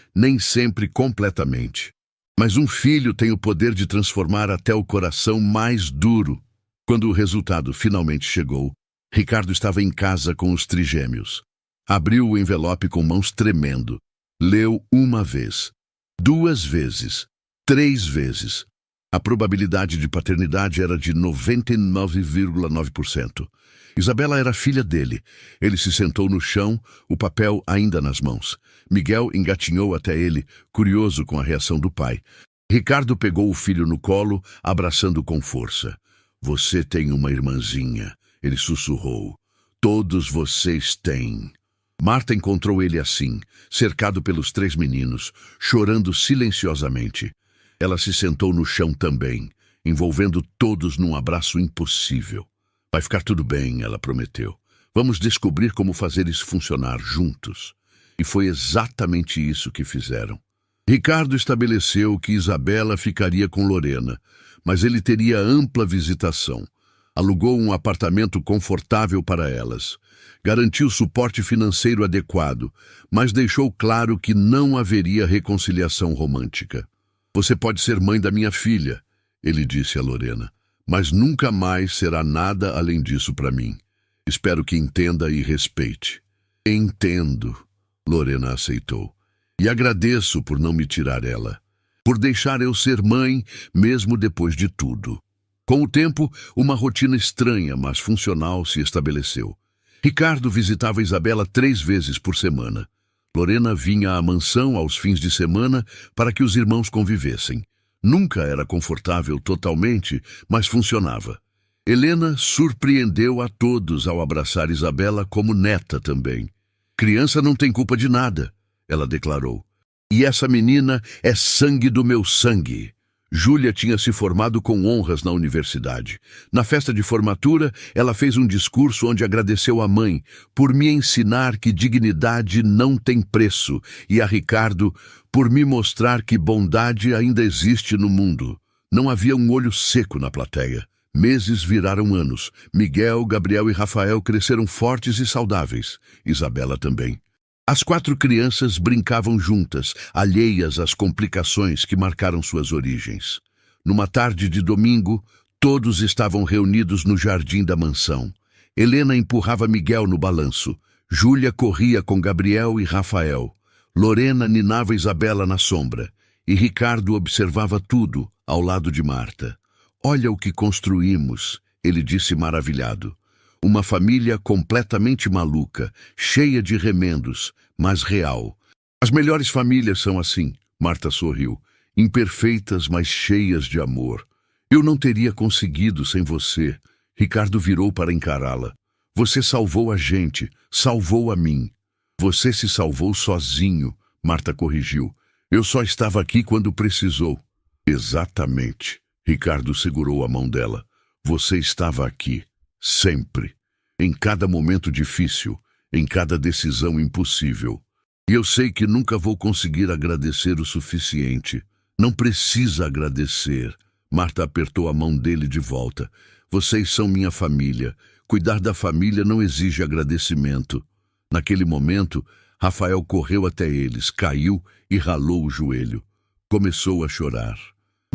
S1: completamente. Mas um filho tem o poder de transformar até o coração mais duro. Quando o resultado finalmente chegou, Ricardo estava em casa com os trigêmeos. Abriu o envelope com mãos tremendo. Leu 1 vez, 2 vezes, 3 vezes. A probabilidade de paternidade era de 99,9%. Isabela era filha dele. Ele se sentou no chão, o papel ainda nas mãos. Miguel engatinhou até ele, curioso com a reação do pai. Ricardo pegou o filho no colo, abraçando com força. Você tem uma irmãzinha, ele sussurrou. Todos vocês têm. Marta encontrou ele assim, cercado pelos 3 meninos, chorando silenciosamente. Ela se sentou no chão também, envolvendo todos num abraço impossível. Vai ficar tudo bem, ela prometeu. Vamos descobrir como fazer isso funcionar juntos. E foi exatamente isso que fizeram. Ricardo estabeleceu que Isabela ficaria com Lorena, mas ele teria ampla visitação. Alugou um apartamento confortável para elas. Garantiu suporte financeiro adequado, mas deixou claro que não haveria reconciliação romântica. Você pode ser mãe da minha filha, ele disse a Lorena, mas nunca mais será nada além disso para mim. Espero que entenda e respeite. Entendo, Lorena aceitou. E agradeço por não me tirar ela. Por deixar eu ser mãe, mesmo depois de tudo. Com o tempo, uma rotina estranha, mas funcional se estabeleceu. Ricardo visitava Isabela 3 vezes por semana. Lorena vinha à mansão aos fins de semana para que os irmãos convivessem. Nunca era confortável totalmente, mas funcionava. Helena surpreendeu a todos ao abraçar Isabela como neta também. Criança não tem culpa de nada, ela declarou. E essa menina é sangue do meu sangue. Júlia tinha se formado com honras na universidade. Na festa de formatura, ela fez um discurso onde agradeceu à mãe por me ensinar que dignidade não tem preço e a Ricardo por me mostrar que bondade ainda existe no mundo. Não havia um olho seco na plateia. Meses viraram anos. Miguel, Gabriel e Rafael cresceram fortes e saudáveis. Isabela também. As 4 crianças brincavam juntas, alheias às complicações que marcaram suas origens. Numa tarde de domingo, todos estavam reunidos no jardim da mansão. Helena empurrava Miguel no balanço. Júlia corria com Gabriel e Rafael. Lorena ninava Isabela na sombra. E Ricardo observava tudo, ao lado de Marta. Olha o que construímos, ele disse maravilhado. Uma família completamente maluca, cheia de remendos, mas real. As melhores famílias são assim, Marta sorriu. Imperfeitas, mas cheias de amor. Eu não teria conseguido sem você. Ricardo virou para encará-la. Você salvou a gente, salvou a mim. Você se salvou sozinho, Marta corrigiu. Eu só estava aqui quando precisou. Exatamente. Ricardo segurou a mão dela. Você estava aqui. Sempre. em cada momento difícil, em cada decisão impossível. E eu sei que nunca vou conseguir agradecer o suficiente. Não precisa agradecer. Marta apertou a mão dele de volta. Vocês são minha família. Cuidar da família não exige agradecimento. Naquele momento, Rafael correu até eles, caiu e ralou o joelho. Começou a chorar.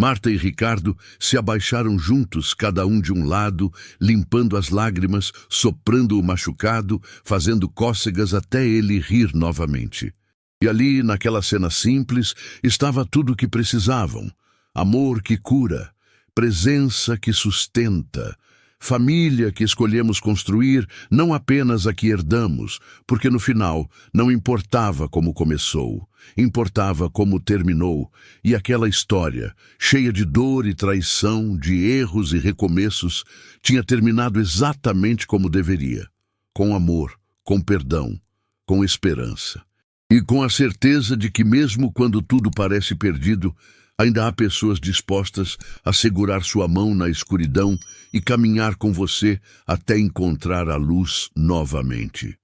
S1: Marta e Ricardo se abaixaram juntos, cada um de um lado, limpando as lágrimas, soprando o machucado, fazendo cócegas até ele rir novamente. E ali, naquela cena simples, estava tudo o que precisavam. Amor que cura, presença que sustenta, família que escolhemos construir, não apenas a que herdamos, porque no final não importava como começou, importava como terminou, e aquela história, cheia de dor e traição, de erros e recomeços, tinha terminado exatamente como deveria, com amor, com perdão, com esperança. E com a certeza de que mesmo quando tudo parece perdido, ainda há pessoas dispostas a segurar sua mão na escuridão e caminhar com você até encontrar a luz novamente.